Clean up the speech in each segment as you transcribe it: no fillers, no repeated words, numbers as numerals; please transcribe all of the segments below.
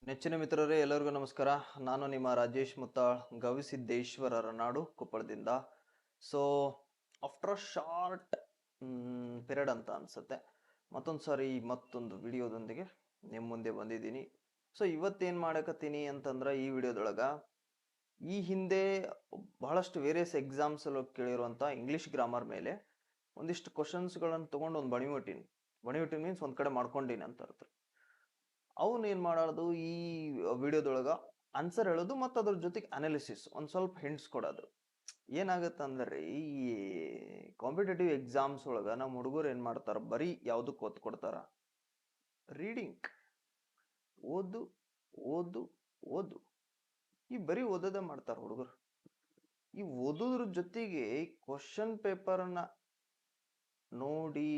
ನೆಚ್ಚಿನ ಮಿತ್ರರೇ ಎಲ್ಲರಿಗೂ ನಮಸ್ಕಾರ. ನಾನು ನಿಮ್ಮ ರಾಜೇಶ್ ಮುತ್ತಾಳ್, ಗವಿಸಿದ್ದೇಶ್ವರರ ನಾಡು ಕೊಪ್ಪಳದಿಂದ. So after a short period ಅಂತ ಅನ್ಸುತ್ತೆ, ಮತ್ತೊಂದು ಸಾರಿ ಮತ್ತೊಂದು ವಿಡಿಯೋದೊಂದಿಗೆ ನಿಮ್ಮ ಮುಂದೆ ಬಂದಿದ್ದೀನಿ. ಸೊ ಇವತ್ತೇನು ಮಾಡಕತ್ತೀನಿ ಅಂತಂದ್ರೆ, ಈ ವಿಡಿಯೋದೊಳಗ ಈ ಹಿಂದೆ ಬಹಳಷ್ಟು ವೇರಿಯಸ್ ಎಕ್ಸಾಮ್ಸ್ ಕೇಳಿರುವಂಥ ಇಂಗ್ಲಿಷ್ ಗ್ರಾಮರ್ ಮೇಲೆ ಒಂದಿಷ್ಟು ಕ್ವಶನ್ಸ್ಗಳನ್ನು ತೊಗೊಂಡು ಒಂದು ಬಣಿವಿಟ್ಟಿನಿ ಮೀನ್ಸ್ ಒಂದು ಕಡೆ ಮಾಡ್ಕೊಂಡಿನಿ ಅಂತ ಅರ್ಥ. ಅವನು ಏನು ಮಾಡೋದು, ಈ ವಿಡಿಯೋದೊಳಗ ಆನ್ಸರ್ ಹೇಳೋದು ಮತ್ತು ಅದ್ರ ಜೊತೆಗೆ ಅನಾಲಿಸಿಸ್ ಒಂದು ಸ್ವಲ್ಪ ಹಿಂಟ್ಸ್ ಕೊಡೋದು. ಏನಾಗತ್ತಂದ್ರೆ, ಈ ಕಾಂಪಿಟೇಟಿವ್ ಎಕ್ಸಾಮ್ಸ್ ಒಳಗ ನಮ್ಮ ಹುಡುಗರು ಏನು ಮಾಡ್ತಾರ, ಬರೀ ಯಾವುದಕ್ಕೆ ಒತ್ತು ಕೊಡ್ತಾರ, ರೀಡಿಂಗ್, ಓದು ಓದು ಓದು. ಈ ಬರೀ ಓದೋದೇ ಮಾಡ್ತಾರ ಹುಡುಗರು. ಈ ಓದೋದ್ರ ಜೊತೆಗೆ ಕ್ವಶನ್ ಪೇಪರ್ನ ನೋಡಿ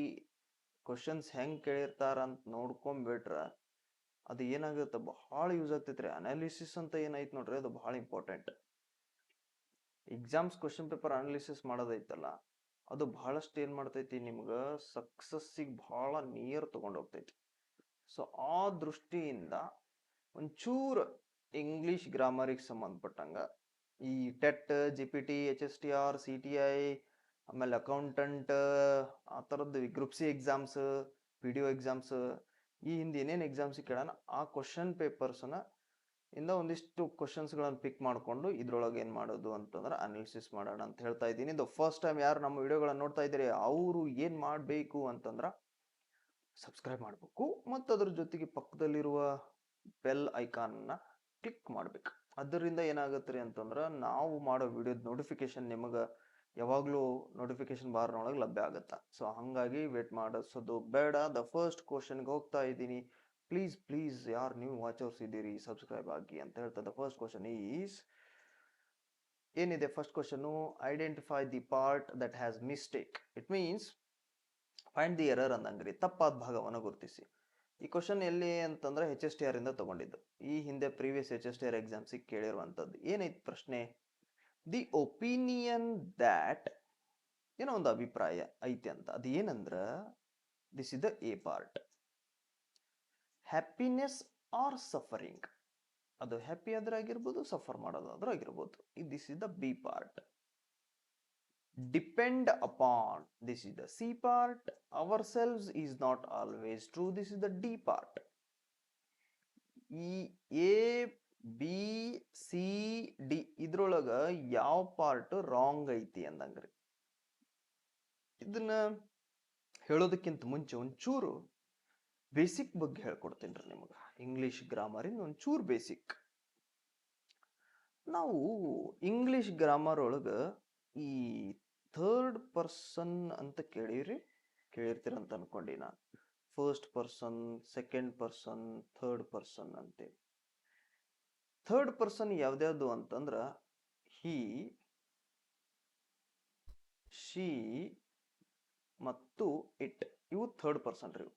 ಕ್ವಶನ್ಸ್ ಹೆಂಗೆ ಕೇಳಿರ್ತಾರ ಅಂತ ನೋಡ್ಕೊಂಡ್ಬಿಟ್ರ ಅದು ಏನಾಗುತ್ತೆ, ಬಹಳ ಯೂಸ್ ಆಗ್ತೈತ್ರಿ. ಅನಾಲಿಸಿಸ್ ಅಂತ ಏನೈತೆ ನೋಡ್ರಿ, ಅದು ಬಹಳ important. Exams question paper analysis ಮಾಡೋದೈತಲ್ಲ, ಅದು ಬಹಳಷ್ಟು ಏನು ಮಾಡ್ತೈತಿ, ನಿಮ್ಗೆ ಸಕ್ಸಸ್ಸಿಗೆ ಬಹಳ ನಿಯರ್ ತಗೊಂಡು ಹೋಗ್ತೈತಿ. ಸೊ ಆ ದೃಷ್ಟಿಯಿಂದ ಒಂಚೂರು ಇಂಗ್ಲಿಷ್ ಗ್ರಾಮರಿಗೆ ಸಂಬಂಧಪಟ್ಟಂಗ ಈ ಟೆಟ್, GPT, HSTR, CTI, ಆಮೇಲೆ ಅಕೌಂಟೆಂಟ್, ಆ ಥರದ್ದು group C exams, PDO exams, ಈ ಹಿಂದೆ ಏನೇನು ಎಕ್ಸಾಮ್ಸ್ ಕೇಳೋಣ ಆ ಕ್ವಶನ್ ಪೇಪರ್ಸ್ನ ಇಂದ ಒಂದಿಷ್ಟು ಕ್ವಶನ್ಸ್ಗಳನ್ನು ಪಿಕ್ ಮಾಡಿಕೊಂಡು ಇದ್ರೊಳಗೆ ಏನು ಮಾಡೋದು ಅಂತಂದ್ರೆ ಅನಾಲಿಸಿಸ್ ಮಾಡೋಣ ಅಂತ ಹೇಳ್ತಾ ಇದ್ದೀನಿ. ಇದು ಫಸ್ಟ್ ಟೈಮ್ ಯಾರು ನಮ್ಮ ವಿಡಿಯೋಗಳನ್ನ ನೋಡ್ತಾ ಇದ್ದೀರಿ ಅವರು ಏನು ಮಾಡಬೇಕು ಅಂತಂದ್ರೆ ಸಬ್ಸ್ಕ್ರೈಬ್ ಮಾಡಬೇಕು ಮತ್ತು ಅದ್ರ ಜೊತೆಗೆ ಪಕ್ಕದಲ್ಲಿರುವ ಬೆಲ್ ಐಕಾನ್ನ ಕ್ಲಿಕ್ ಮಾಡ್ಬೇಕು. ಅದರಿಂದ ಏನಾಗುತ್ತೆ ರೀ ಅಂತಂದ್ರೆ, ನಾವು ಮಾಡೋ ವಿಡಿಯೋದ ನೋಟಿಫಿಕೇಶನ್ ನಿಮಗೆ ಯಾವಾಗಲೂ ನೋಟಿಫಿಕೇಶನ್ ಬಾರ್ನೊಳಗೆ ಲಭ್ಯ ಆಗುತ್ತೆ. ಸೊ ಹಾಗಾಗಿ ವೇಟ್ ಮಾಡಿಸೋದು ಬೇಡ. ದ ಫಸ್ಟ್ ಕ್ವಶನ್ಗೆ ಹೋಗ್ತಾ ಇದ್ದೀನಿ. ಪ್ಲೀಸ್ ಯಾರು ನೀವು ವಾಚರ್ಸ್ ಇದ್ದೀರಿ ಸಬ್ಸ್ಕ್ರೈಬ್ ಆಗಿ ಅಂತ ಹೇಳ್ತಾ. ದ ಫಸ್ಟ್ ಕ್ವಶನ್ ಈಸ್ ಏನಿದೆ, first question, identify the part that has mistake. It means find the error ಅಂದಂಗ್ರಿ, ತಪ್ಪಾದ ಭಾಗವನ್ನು ಗುರುತಿಸಿ. ಈ ಕ್ವಶನ್ ಎಲ್ಲಿ ಅಂತಂದ್ರೆ HSTR ಇಂದ ತಗೊಂಡಿದ್ದು. ಈ ಹಿಂದೆ ಪ್ರೀವಿಯಸ್ HSTR ಎಕ್ಸಾಮ್ಸಿಗೆ ಕೇಳಿರುವಂಥದ್ದು. ಏನೈತಿ ಪ್ರಶ್ನೆ, ದಿ ಒಪಿನಿಯನ್ ದ್ಯಾಟ್, ಏನೋ ಒಂದು ಅಭಿಪ್ರಾಯ ಐತಿ ಅಂತ. ಅದು ಏನಂದ್ರ, this is the A part. Happiness or suffering, ಅದು ಹ್ಯಾಪಿ ಆದ್ರೆ ಆಗಿರ್ಬೋದು, ಸಫರ್ ಮಾಡೋದಾದ್ರೂ ಆಗಿರ್ಬೋದು. This is the B part. Depend upon, this is the C part. Ourselves is not always true, this is the D part. ಈ A B C D ಇದ್ರೊಳಗ ಯಾವ part wrong ಐತಿ ಅಂದಂಗ್ರಿ. ಇದನ್ನ ಹೇಳೋದಕ್ಕಿಂತ ಮುಂಚೆ ಒಂಚೂರು ಬೇಸಿಕ್ ಬಗ್ಗೆ ಹೇಳ್ಕೊಡ್ತೀನಿ ರೀ ನಿಮಗೆ. ಇಂಗ್ಲಿಷ್ ಗ್ರಾಮರಿನ ಒಂಚೂರು ಬೇಸಿಕ್. ನಾವು ಇಂಗ್ಲಿಷ್ ಗ್ರಾಮರ್ ಒಳಗ ಈ ಥರ್ಡ್ ಪರ್ಸನ್ ಅಂತ ಕೇಳಿರ್ತೀರಂತ ಅನ್ಕೊಂಡಿ ನಾನು. First person, second person, third person ಅಂತೇಳಿ. ಥರ್ಡ್ ಪರ್ಸನ್ ಯಾವ್ದ್ಯಾವ್ದು ಅಂತಂದ್ರ, ಹಿ, ಶಿ ಮತ್ತು ಇಟ್, ಇವು ಥರ್ಡ್ ಪರ್ಸನ್ ರೀ.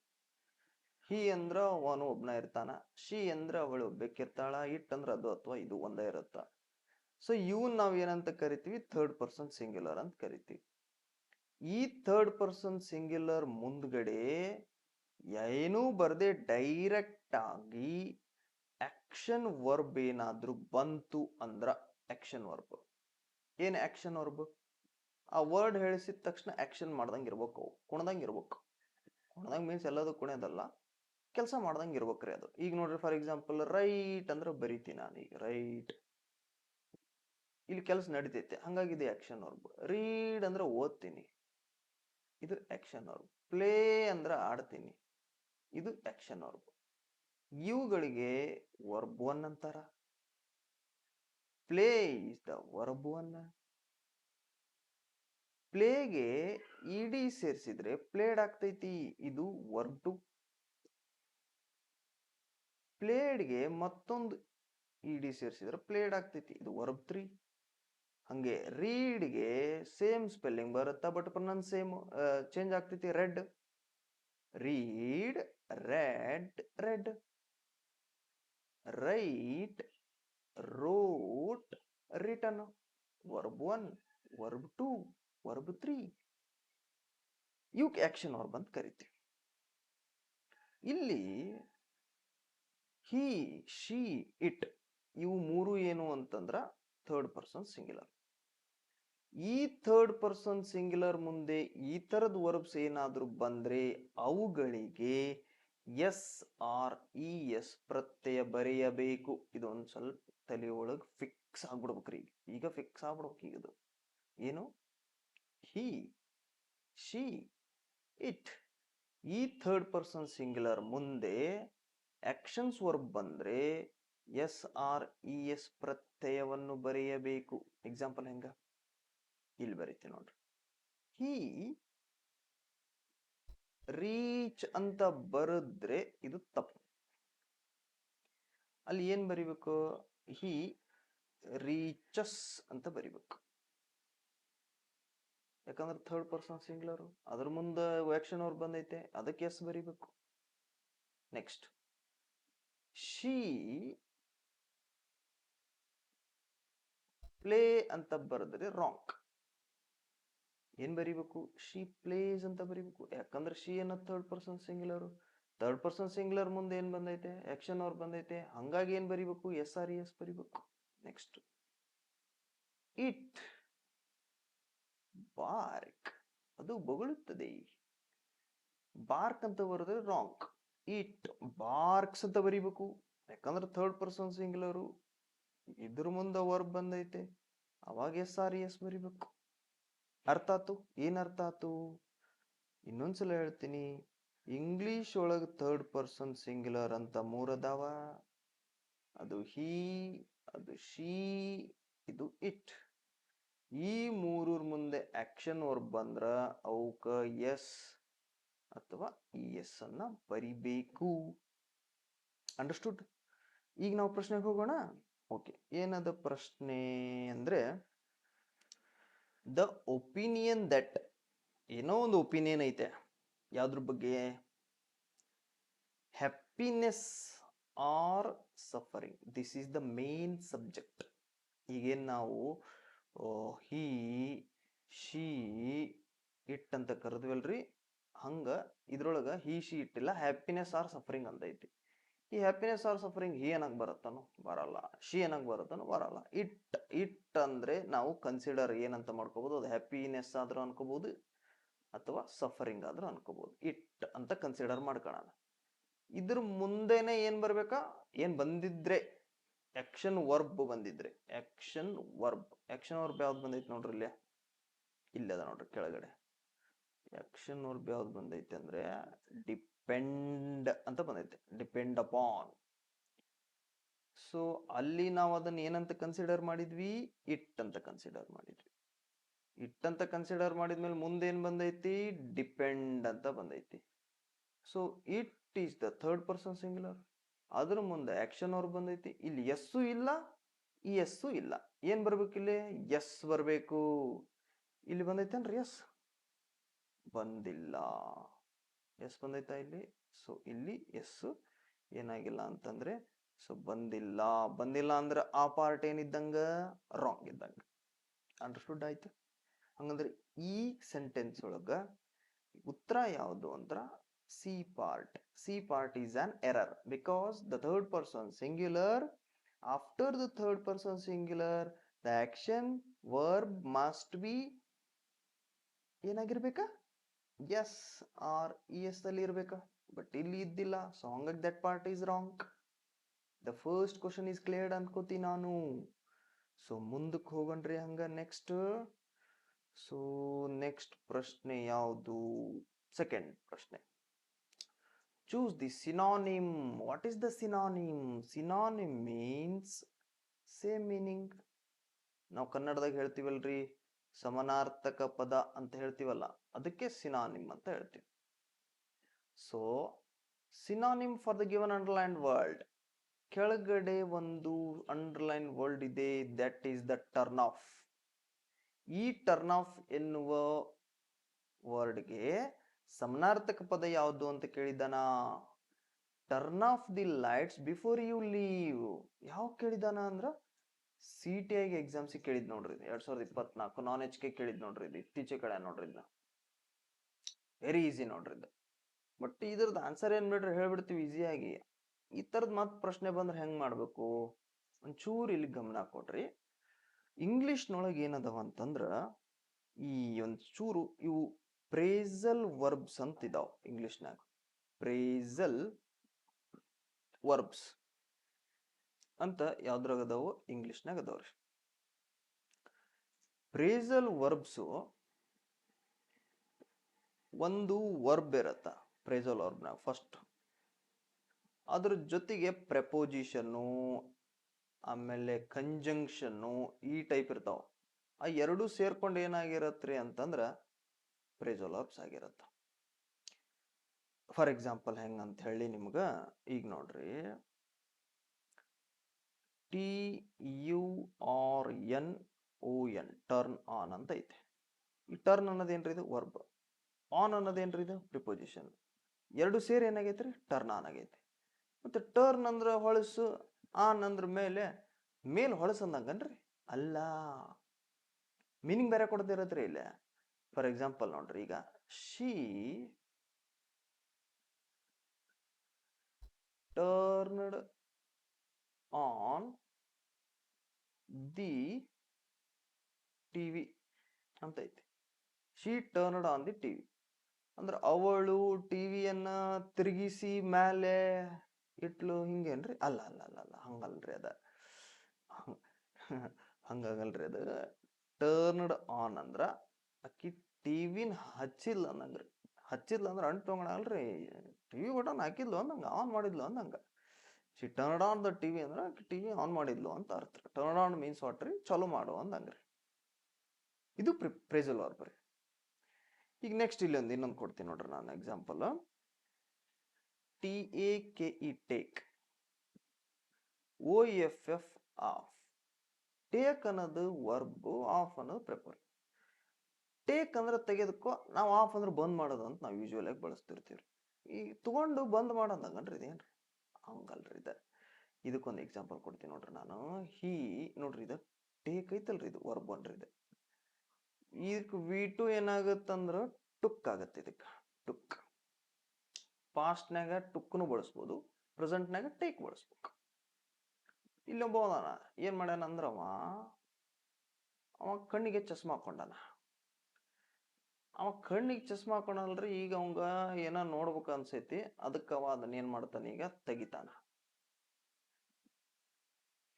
ಹಿ ಅಂದ್ರ ಅವನು ಒಬ್ನ ಇರ್ತಾನ, ಶಿ ಅಂದ್ರ ಅವಳು ಒಬ್ಬಕ್ಕಿರ್ತಾಳ, ಇಟ್ ಅಂದ್ರ ಅದು ಅಥವಾ ಇದು ಒಂದೇ ಇರುತ್ತ. ಸೊ ಇವನ್ ನಾವ್ ಏನಂತ ಕರಿತೀವಿ, ಥರ್ಡ್ ಪರ್ಸನ್ ಸಿಂಗ್ಯುಲರ್ ಅಂತ ಕರಿತೀವಿ. ಈ ಥರ್ಡ್ ಪರ್ಸನ್ ಸಿಂಗ್ಯುಲರ್ ಮುಂದ್ಗಡೆ ಏನೂ ಬರ್ದೆ ಡೈರೆಕ್ಟ್ ಆಗಿ ಆಕ್ಷನ್ ವರ್ಬ್ ಏನಾದ್ರೂ ಬಂತು ಅಂದ್ರ, ಆಕ್ಷನ್ ವರ್ಬ್ ಏನ್, ಆಕ್ಷನ್ ವರ್ಬ್ ಆ ವರ್ಡ್ ಹೇಳಿಸಿದ ತಕ್ಷಣ ಆಕ್ಷನ್ ಮಾಡ್ದಂಗೆ ಇರ್ಬೇಕು, ಕುಣದಂಗೆ ಇರ್ಬೇಕು. ಕುಣದಂಗೆ ಮೀನ್ಸ್ ಎಲ್ಲದೂ ಕುಣಿಯೋದಲ್ಲ, ಕೆಲಸ ಮಾಡ್ದಂಗೆ ಇರ್ಬೇಕ್ರಿ ಅದು. ಈಗ ನೋಡ್ರಿ, ಫಾರ್ ಎಕ್ಸಾಂಪಲ್ ರೈಟ್ ಅಂದ್ರೆ ಬರೀತೀನಿ ನಾನು, ಈಗ ರೈಟ್, ಇಲ್ಲಿ ಕೆಲಸ ನಡಿತೈತೆ, ಹಂಗಾಗಿ ಇದು ಆಕ್ಷನ್ ವರ್ಬ್. ರೀಡ್ ಅಂದ್ರೆ ಓದ್ತೀನಿ, ಇದು ಆಕ್ಷನ್ ವರ್ಬ್. ಪ್ಲೇ ಅಂದ್ರೆ ಆಡ್ತೀನಿ, ಇದು ಆಕ್ಷನ್ ವರ್ಬ್. ಇವುಗಳಿಗೆ ವರ್ಬ್ ಒನ್ ಅಂತಾರ. Play is the verb one. ಪ್ಲೇಗೆ ಇಡಿ ಸೇರಿಸಿದ್ರೆ ಪ್ಲೇಡ್ ಆಗ್ತೈತಿ, ಇದು ವರ್ಬ್ ಟು. ಪ್ಲೇಡ್ಗೆ ಮತ್ತೊಂದು ಇಡಿ ಸೇರಿಸಿದ್ರೆ ಪ್ಲೇಡ್ ಆಗ್ತೈತಿ, ಇದು ವರ್ಬ್ 3. ಹಂಗೆ ರೀಡ್ಗೆ ಸೇಮ್ ಸ್ಪೆಲ್ಲಿಂಗ್ ಬರುತ್ತಾ, ಬಟ್ ಪ್ರೊನೌನ್ ಸೇಮ್ ಚೇಂಜ್ ಆಗ್ತೈತಿ. Read, read, read, read. Write, wrote, written. Verb 1, verb 2, verb 3. ಇವಕ್ಕೆ ಆಕ್ಷನ್ ವರ್ಬ್ ಅಂತ ಕರಿತೀವಿ. ಇಲ್ಲಿ ಹಿ, ಶಿ, ಇಟ್ ಇವು ಮೂರು ಏನು ಅಂತಂದ್ರ ಥರ್ಡ್ ಪರ್ಸನ್ ಸಿಂಗ್ಯುಲರ್. ಈ ಥರ್ಡ್ ಪರ್ಸನ್ ಸಿಂಗ್ಯುಲರ್ ಮುಂದೆ ಈ ತರದ ವರ್ಬ್ಸ್ ಏನಾದ್ರೂ ಬಂದ್ರೆ ಅವುಗಳಿಗೆ ಎಸ್ ಆರ್ ಇ ಎಸ್ ಪ್ರತ್ಯಯ ಬರೆಯಬೇಕು. ಇದೊಂದ್ ಸ್ವಲ್ಪ ತಲೆಯೊಳಗ್ ಫಿಕ್ಸ್ ಆಗ್ಬಿಡ್ಬೇಕ್ರಿ. ಈಗ ಫಿಕ್ಸ್ ಆಗ್ಬಿಡ್ಬೇಕು. ಈಗ ಇದು ಏನು, ಹಿ, ಶಿ, ಇಟ್ ಈ ಥರ್ಡ್ ಪರ್ಸನ್ ಸಿಂಗ್ಯುಲರ್ ಮುಂದೆ ಆಕ್ಷನ್ಸ್ ವರ್ಬ್ ಬಂದ್ರೆ ಎಸ್ ಆರ್ ಇ ಎಸ್ ಪ್ರತ್ಯಯವನ್ನು ಬರೆಯಬೇಕು. ಎಕ್ಸಾಂಪಲ್ ಹೆಂಗ ಇಲ್ಲಿ ಬರೀತೀನಿ ನೋಡ್ರಿ. ಹಿ ರೀಚ್ ಅಂತ ಬರೆದ್ರೆ ಇದು ತಪ್ಪು. ಅಲ್ಲಿ ಏನ್ ಬರಿಬೇಕು, ಹಿ ರೀಚಸ್ ಅಂತ ಬರಿಬೇಕು. ಯಾಕಂದ್ರೆ ಥರ್ಡ್ ಪರ್ಸನ್ ಸಿಂಗ್ಯುಲರ್, ಅದ್ರ ಮುಂದೆ ಆಕ್ಷನ್ ಅವ್ರು ಬಂದೈತೆ, ಅದಕ್ಕೆ ಎಸ್ ಬರಿಬೇಕು. ನೆಕ್ಸ್ಟ್, ಶಿ ಪ್ಲೇ ಅಂತ ಬರೆದ್ರೆ ರಾಂಗ್. ಏನ್ ಬರಿಬೇಕು, ಶಿ ಪ್ಲೇಸ್ ಅಂತ ಬರಿಬೇಕು. ಯಾಕಂದ್ರೆ ಶಿ ಅನ್ನೋ third person singular, third person singular ಮುಂದೆ ಏನ್ ಬಂದೈತೆ, ಆಕ್ಷನ್ ಅವ್ರು ಬಂದೈತೆ, ಹಂಗಾಗಿ ಏನ್ ಬರಿಬೇಕು, ಎಸ್ ಆರ್ ಎಸ್ ಬರಿಬೇಕು. ನೆಕ್ಸ್ಟ್, ಇಟ್ ಬಾರ್ಕ್ ಅದು ಬೊಗಳುತ್ತದೆ. ಬಾರ್ಕ್ ಅಂತ ಬರೆದ್ರೆ ರಾಂಗ್. ಇಟ್ ಬಾರ್ಕ್ಸ್ ಅಂತ ಬರಿಬೇಕು. ಯಾಕಂದ್ರೆ ಥರ್ಡ್ ಪರ್ಸನ್ ಸಿಂಗ್ಯುಲರ್, ಇದ್ರ ಮುಂದೆ ವರ್ಬ್ ಬಂದೈತೆ, ಅವಾಗ ಎಸ್ ಆರ್ ಎಸ್ ಬರಿಬೇಕು. ಅರ್ಥ ಆತು? ಏನ್ ಅರ್ಥ ಆತು? ಇನ್ನೊಂದ್ಸಲ ಹೇಳ್ತೀನಿ. ಇಂಗ್ಲಿಷ್ ಒಳಗ್ ಥರ್ಡ್ ಪರ್ಸನ್ ಸಿಂಗ್ಯುಲರ್ ಅಂತ ಮೂರದಾವ. ಅದು ಹಿ, ಅದು ಶಿ, ಇದು ಇಟ್. ಈ ಮೂರೂರ್ ಮುಂದೆ ಆಕ್ಷನ್ ವರ್ಬ್ ಬಂದ್ರ ಅವಕ್ಕ ಎಸ್ ಅಥವಾ ಇ ಎಸ್ ಅನ್ನ ಬರಿಬೇಕು. ಅಂಡರ್ಸ್ಟುಡ್? ಈಗ ನಾವು ಪ್ರಶ್ನೆಗೆ ಹೋಗೋಣ. ಓಕೆ, ಏನದ ಪ್ರಶ್ನೆ ಅಂದ್ರೆ, ದ ಒಪಿನಿಯನ್ ದಟ್, ಏನೋ ಒಂದು ಒಪಿನಿಯನ್ ಐತೆ ಯಾವ್ದ್ರ ಬಗ್ಗೆ, happiness or suffering. This is the main subject. ಈಗೇನ್ ನಾವು ಹಿ, ಶಿ, ಇಟ್ ಅಂತ ಕರೆದ್ವಲ್ರಿ, ಹಂಗ ಇದ್ರೊಳಗ ಹಿ, ಶಿ, ಇಟ್ಟಿಲ್ಲ, ಹ್ಯಾಪಿನೆಸ್ ಆರ್ ಸಫರಿಂಗ್ ಅಂತ ಐತಿ. ಈ ಹ್ಯಾಪಿನೆಸ್ ಆರ್ ಸಫರಿಂಗ್ ಹಿ ಏನಕ್ ಬರುತ್ತಾನೋ ಬರಲ್ಲ, ಶಿ ಏನಕ್ ಬರುತ್ತಾನೋ ಬರಲ್ಲ. ಇಟ್ ಅಂದ್ರೆ ನಾವು ಕನ್ಸಿಡರ್ ಏನಂತ ಮಾಡ್ಕೋಬಹುದು, ಅದು ಹ್ಯಾಪಿನೆಸ್ ಆದ್ರೂ ಅನ್ಕೋಬಹುದು ಅಥವಾ ಸಫರಿಂಗ್ ಆದ್ರೂ ಅನ್ಕೋಬಹುದು. ಇಟ್ ಅಂತ ಕನ್ಸಿಡರ್ ಮಾಡ್ಕೊಳ್ಳೋಣ. ಇದ್ರ ಮುಂದೆನೆ ಏನ್ ಬರ್ಬೇಕಾ, ಏನ್ ಬಂದಿದ್ರೆ ಆಕ್ಷನ್ ವರ್ಬ್ ಬಂದಿದ್ರೆ, ಆಕ್ಷನ್ ವರ್ಬ್ ಯಾವ್ದು ಬಂದೈತಿ ನೋಡ್ರಿ, ಇಲ್ಲೇ ಅದ ನೋಡ್ರಿ ಕೆಳಗಡೆ. ಆಕ್ಷನ್ ವರ್ಬ್ ಯಾವ್ದು ಬಂದೈತೆ ಅಂದ್ರೆ ಡಿಪೆಂಡ್ ಅಂತ ಬಂದೈತೆ, ಡಿಪೆಂಡ್ ಅಪಾನ್. ಸೊ ಅಲ್ಲಿ ನಾವು ಅದನ್ನ ಏನಂತ ಕನ್ಸಿಡರ್ ಮಾಡಿದ್ವಿ, ಇಟ್ ಅಂತ ಕನ್ಸಿಡರ್ ಮಾಡಿದ್ವಿ. ಇಟ್ ಅಂತ ಕನ್ಸಿಡರ್ ಮಾಡಿದ್ಮೇಲೆ ಮುಂದೆ ಏನ್ ಬಂದೈತಿ, ಡಿಪೆಂಡ್ ಅಂತ ಬಂದೈತಿ. So it is the third person singular. ಅದ್ರ ಮುಂದೆ ಆಕ್ಷನ್ ಅವ್ರು ಬಂದೈತಿ. ಇಲ್ಲಿ ಎಸ್ಸು ಇಲ್ಲ, ಈ ಎಸ್ಸು ಇಲ್ಲ. ಏನ್ ಬರ್ಬೇಕು ಇಲ್ಲಿ, ಎಸ್ ಬರ್ಬೇಕು. ಇಲ್ಲಿ ಬಂದೈತೇನ್ರಿ ಎಸ್? ಬಂದಿಲ್ಲ. ಎಸ್ ಬಂದೈತಾ ಇಲ್ಲಿ? ಸೊ ಇಲ್ಲಿ ಎಸ್ ಏನಾಗಿಲ್ಲ ಅಂತಂದ್ರೆ, ಸೊ ಬಂದಿಲ್ಲ. ಬಂದಿಲ್ಲ ಅಂದ್ರೆ ಆ ಪಾರ್ಟ್ ಏನಿದ್ದಂಗ, ರಾಂಗ್ ಇದ್ದಂಗ. ಅಂಡರ್ಸ್ಟುಡ್ ಆಯ್ತು? ಹಂಗಂದ್ರೆ ಈ ಸೆಂಟೆನ್ಸ್ ಒಳಗ ಉತ್ತರ ಯಾವುದು ಅಂದ್ರ C part. C part is an error because the third person singular, after the third person singular the action verb must be ಏನಾಗಿರ್ಬೇಕಾ, ಎಸ್ ಆರ್ ಇ ಎಸ್ ಅಲ್ಲಿ ಇರ್ಬೇಕಾ. ಬಟ್ ಇಲ್ಲಿ ಇದ್ದಿಲ್ಲ. ಸೊ ಹಂಗಾಗಿ that part is wrong. The first question is cleared ಅನ್ಕೋತೀನಿ ನಾನು. So ಮುಂದಕ್ಕೆ ಹೋಗಣ್ರಿ ಹಂಗ. ನೆಕ್ಸ್ಟ್, ಸೊ ನೆಕ್ಸ್ಟ್ ಪ್ರಶ್ನೆ ಯಾವುದು, ಸೆಕೆಂಡ್ ಪ್ರಶ್ನೆ. Choose the synonym. What is the synonym? Synonym means same meaning. ನಾವು ಕನ್ನಡದಾಗ ಹೇಳ್ತೀವಲ್ರಿ, ಸಮಾನಾರ್ಥಕ ಪದ ಅಂತ ಹೇಳ್ತೀವಲ್ಲ, ಅದಕ್ಕೆ ಸಿನಾನಿಮ್ ಅಂತ ಹೇಳ್ತೀವಿ. So synonym for the given underline word. ಕೆಳಗಡೆ ಒಂದು ಅಂಡರ್ಲೈನ್ ವರ್ಡ್ ಇದೆ, that is the turn off. ಈ ಟರ್ನ್ ಆಫ್ ಎನ್ನುವ ವರ್ಡ್ಗೆ ಸಮಾನಾರ್ಥಕ ಪದ ಯಾವುದು ಅಂತ ಕೇಳಿದಾನ. Turn off the lights before you leave. ಯಾವ ಕೇಳಿದಾನ ಅಂದ್ರ CTI ಎಕ್ಸಾಮ್ಸ್ ಕೇಳಿದ್ ನೋಡ್ರಿ, 2024 ನಾನ್ HK ಕೇಳಿದ್ ನೋಡ್ರಿ. ಇದು ಇತ್ತೀಚೆ ಕಡೆ ನೋಡ್ರಿ, ಇದನ್ನ ವೆರಿ ಈಸಿ ನೋಡ್ರಿ ಇದು. ಬಟ್ ಇದ್ರದ್ದು ಆನ್ಸರ್ ಏನ್ ಬಿಡ್ರಿ ಹೇಳ್ಬಿಡ್ತೀವಿ ಈಸಿಯಾಗಿ. ಈ ತರದ್ ಮತ್ ಪ್ರಶ್ನೆ ಬಂದ್ರೆ ಹೆಂಗ್ ಮಾಡ್ಬೇಕು? ಒಂಚೂರು ಇಲ್ಲಿ ಗಮನ ಕೊಡ್ರಿ. ಇಂಗ್ಲಿಷ್ನೊಳಗೆ ಏನದವ ಅಂತಂದ್ರ ಈ ಒಂಚೂರು ಇವು ಪ್ರೇಸಲ್ ವರ್ಬ್ಸ್ ಅಂತ ಇದಾವ ಇಂಗ್ಲಿಷ್ನಾಗ. ಪ್ರೇಸಲ್ ವರ್ಬ್ಸ್ ಅಂತ ಯಾವ್ದ್ರಾಗ ಅದಾವು? ಇಂಗ್ಲಿಷ್ನಾಗ ಅದಾವ್ರಿ. ಪ್ರೇಸಲ್ ವರ್ಬ್ಸು ಒಂದು ವರ್ಬ್ ಇರತ್ತ ಪ್ರೇಸಲ್ ವರ್ಬ್ನಾಗ ಫಸ್ಟ್. ಅದ್ರ ಜೊತೆಗೆ ಪ್ರೆಪೋಸಿಷನ್ನು, ಆಮೇಲೆ ಕಂಜಂಕ್ಷನ್ನು ಈ ಟೈಪ್ ಇರ್ತಾವ. ಆ ಎರಡೂ ಸೇರ್ಕೊಂಡು ಏನಾಗಿರತ್ರಿ ಅಂತಂದ್ರ ಪ್ರೇಸಲ್ ವರ್ಬ್ಸ್ ಆಗಿರತ್ತ. ಫಾರ್ ಎಕ್ಸಾಂಪಲ್ ಹೆಂಗ್ ಅಂತ ಹೇಳಿ ನಿಮ್ಗ ಈಗ ನೋಡ್ರಿ, TURN ಟರ್ನ್ ಆನ್ ಅಂತ ಐತೆ. ಈ ಟರ್ನ್ ಅನ್ನೋದೇನ್ರಿ? ಇದು ವರ್ಬ್. ಆನ್ ಅನ್ನೋದೇನ್ರಿ? ಇದು ಪ್ರಿಪೋಸಿಷನ್. ಎರಡು ಸೇರಿ ಏನಾಗೈತ್ರಿ? ಟರ್ನ್ ಆನ್ ಆಗೈತಿ. ಮತ್ತೆ ಟರ್ನ್ ಅಂದ್ರ ಹೊಳಸು, ಆನ್ ಅಂದ್ರ ಮೇಲೆ ಹೊಳಸು ಅಂದಂಗನ್ರಿ? ಅಲ್ಲ, ಮೀನಿಂಗ್ ಬೇರೆ ಕೊಡ್ತಿರತ್ರಿ ಇಲ್ಲ. ಫಾರ್ ಎಕ್ಸಾಂಪಲ್ ನೋಡ್ರಿ, ಈಗ she turned on the TV ಅಂತ ಐತಿ. She turned on the TV ಅಂದ್ರೆ ಅವಳು ಟಿವಿಯನ್ನ ತಿರುಗಿಸಿ ಮೇಲೆ ಇಟ್ಲು, ಹಿಂಗೇನ್ರಿ? ಅಲ್ಲ ಅಲ್ಲ ಅಲ್ಲ ಅಲ್ಲ, ಹಂಗಲ್ರಿ ಅದ. ಹಂಗಾಗಲ್ರಿ ಅದ. ಟರ್ನ್ಡ್ ಆನ್ ಅಂದ್ರ ಅಕ್ಕಿ ಟಿವಿನ ಹಚ್ಚಿಲ್ಲ ಅಂದಂಗ್ರಿ. ಹಚ್ಚಿಲ್ಲ ಅಂದ್ರ ಅಂಟ್ ತಗೊಂಡಲ್ರಿ, ಟಿವಿ ಬಟನ್ ಹಾಕಿದ್ಲು ಅಂದಂಗ, ಆನ್ ಮಾಡಿದ್ಲು ಅಂದಂಗ. She turned on the TV ಅಂದ್ರ ಟಿವಿ ಆನ್ ಮಾಡಿದ್ಲು ಅಂತ ಅರ್ಥ. ಟರ್ನ್ ಆನ್ ಮೀನ್ಸ್ ವಾಟ್ ರೀ? ಚಲೋ ಮಾಡು ಅಂದಂಗ್ರಿ. ಇದು ಪ್ರೇಸಲ್ ವರ್ಬ್ ರೀ. ಈಗ ನೆಕ್ಸ್ಟ್ ಇಲ್ಲಿ ಇನ್ನೊಂದು ಕೊಡ್ತೀನಿ ನೋಡ್ರಿ ನಾನು example. TAKE take, OFF of. Take ಅನ್ನೋದು ವರ್ಬ್, ಆಫ್ ಅನ್ನೋದು ಪ್ರೆಪರ್. ಟೇಕ್ ಅಂದ್ರೆ ತೆಗೆದಕ್ಕೋ, ನಾವು ಆಫ್ ಅಂದ್ರೆ ಬಂದ್ ಮಾಡೋದು ಅಂತ ನಾವು ಯೂಶುವಲ್ ಆಗಿ ಬಳಸ್ತಿರ್ತೀವಿ. ಈ ತಗೊಂಡು ಬಂದ್ ಮಾಡೋದಂಗನ್ರಿ ಇದೇನ್ರಿ? ಹಂಗಲ್ರಿ ಇದ. ಇದಕ್ಕೊಂದು ಎಕ್ಸಾಂಪಲ್ ಕೊಡ್ತೀನಿ ನೋಡ್ರಿ ನಾನು. ನೋಡ್ರಿ ಇದು ಟೇಕ್ ಐತಲ್ರಿ, ಇದು ವರ್ಬ್ ಅನ್ರಿ ಇದು. ಇದಕ್ಕೆ V2 ಏನಾಗತ್ತಂದ್ರ ಟುಕ್ ಆಗತ್ತೆ. ಇದಕ್ಕೆ ಟುಕ್. ಪಾಸ್ಟ್ನಾಗ ಟುಕ್ನು ಬಳಸ್ಬೋದು, ಪ್ರೆಸೆಂಟ್ನಾಗ ಟೇಕ್ ಬಳಸ್ಬೇಕು. ಇಲ್ಲೊಬ್ಬ ಅದಾನ, ಏನ್ ಮಾಡ್ಯಾನ ಅಂದ್ರ ಅವ ಕಣ್ಣಿಗೆ ಚಸ್ಮಾ ಹಾಕೊಂಡಾನ. ಅವ ಕಣ್ಣಿಗೆ ಚಸ್ಮಾ ಹಾಕೊಂಡಲ್ರಿ, ಈಗ ಅವಂಗ ಏನ ನೋಡ್ಬೇಕು ಅನ್ಸೈತಿ, ಅದಕ್ಕ ಅವ ಅದನ್ನ ಏನ್ ಮಾಡ್ತಾನ? ಈಗ ತೆಗಿತಾನ.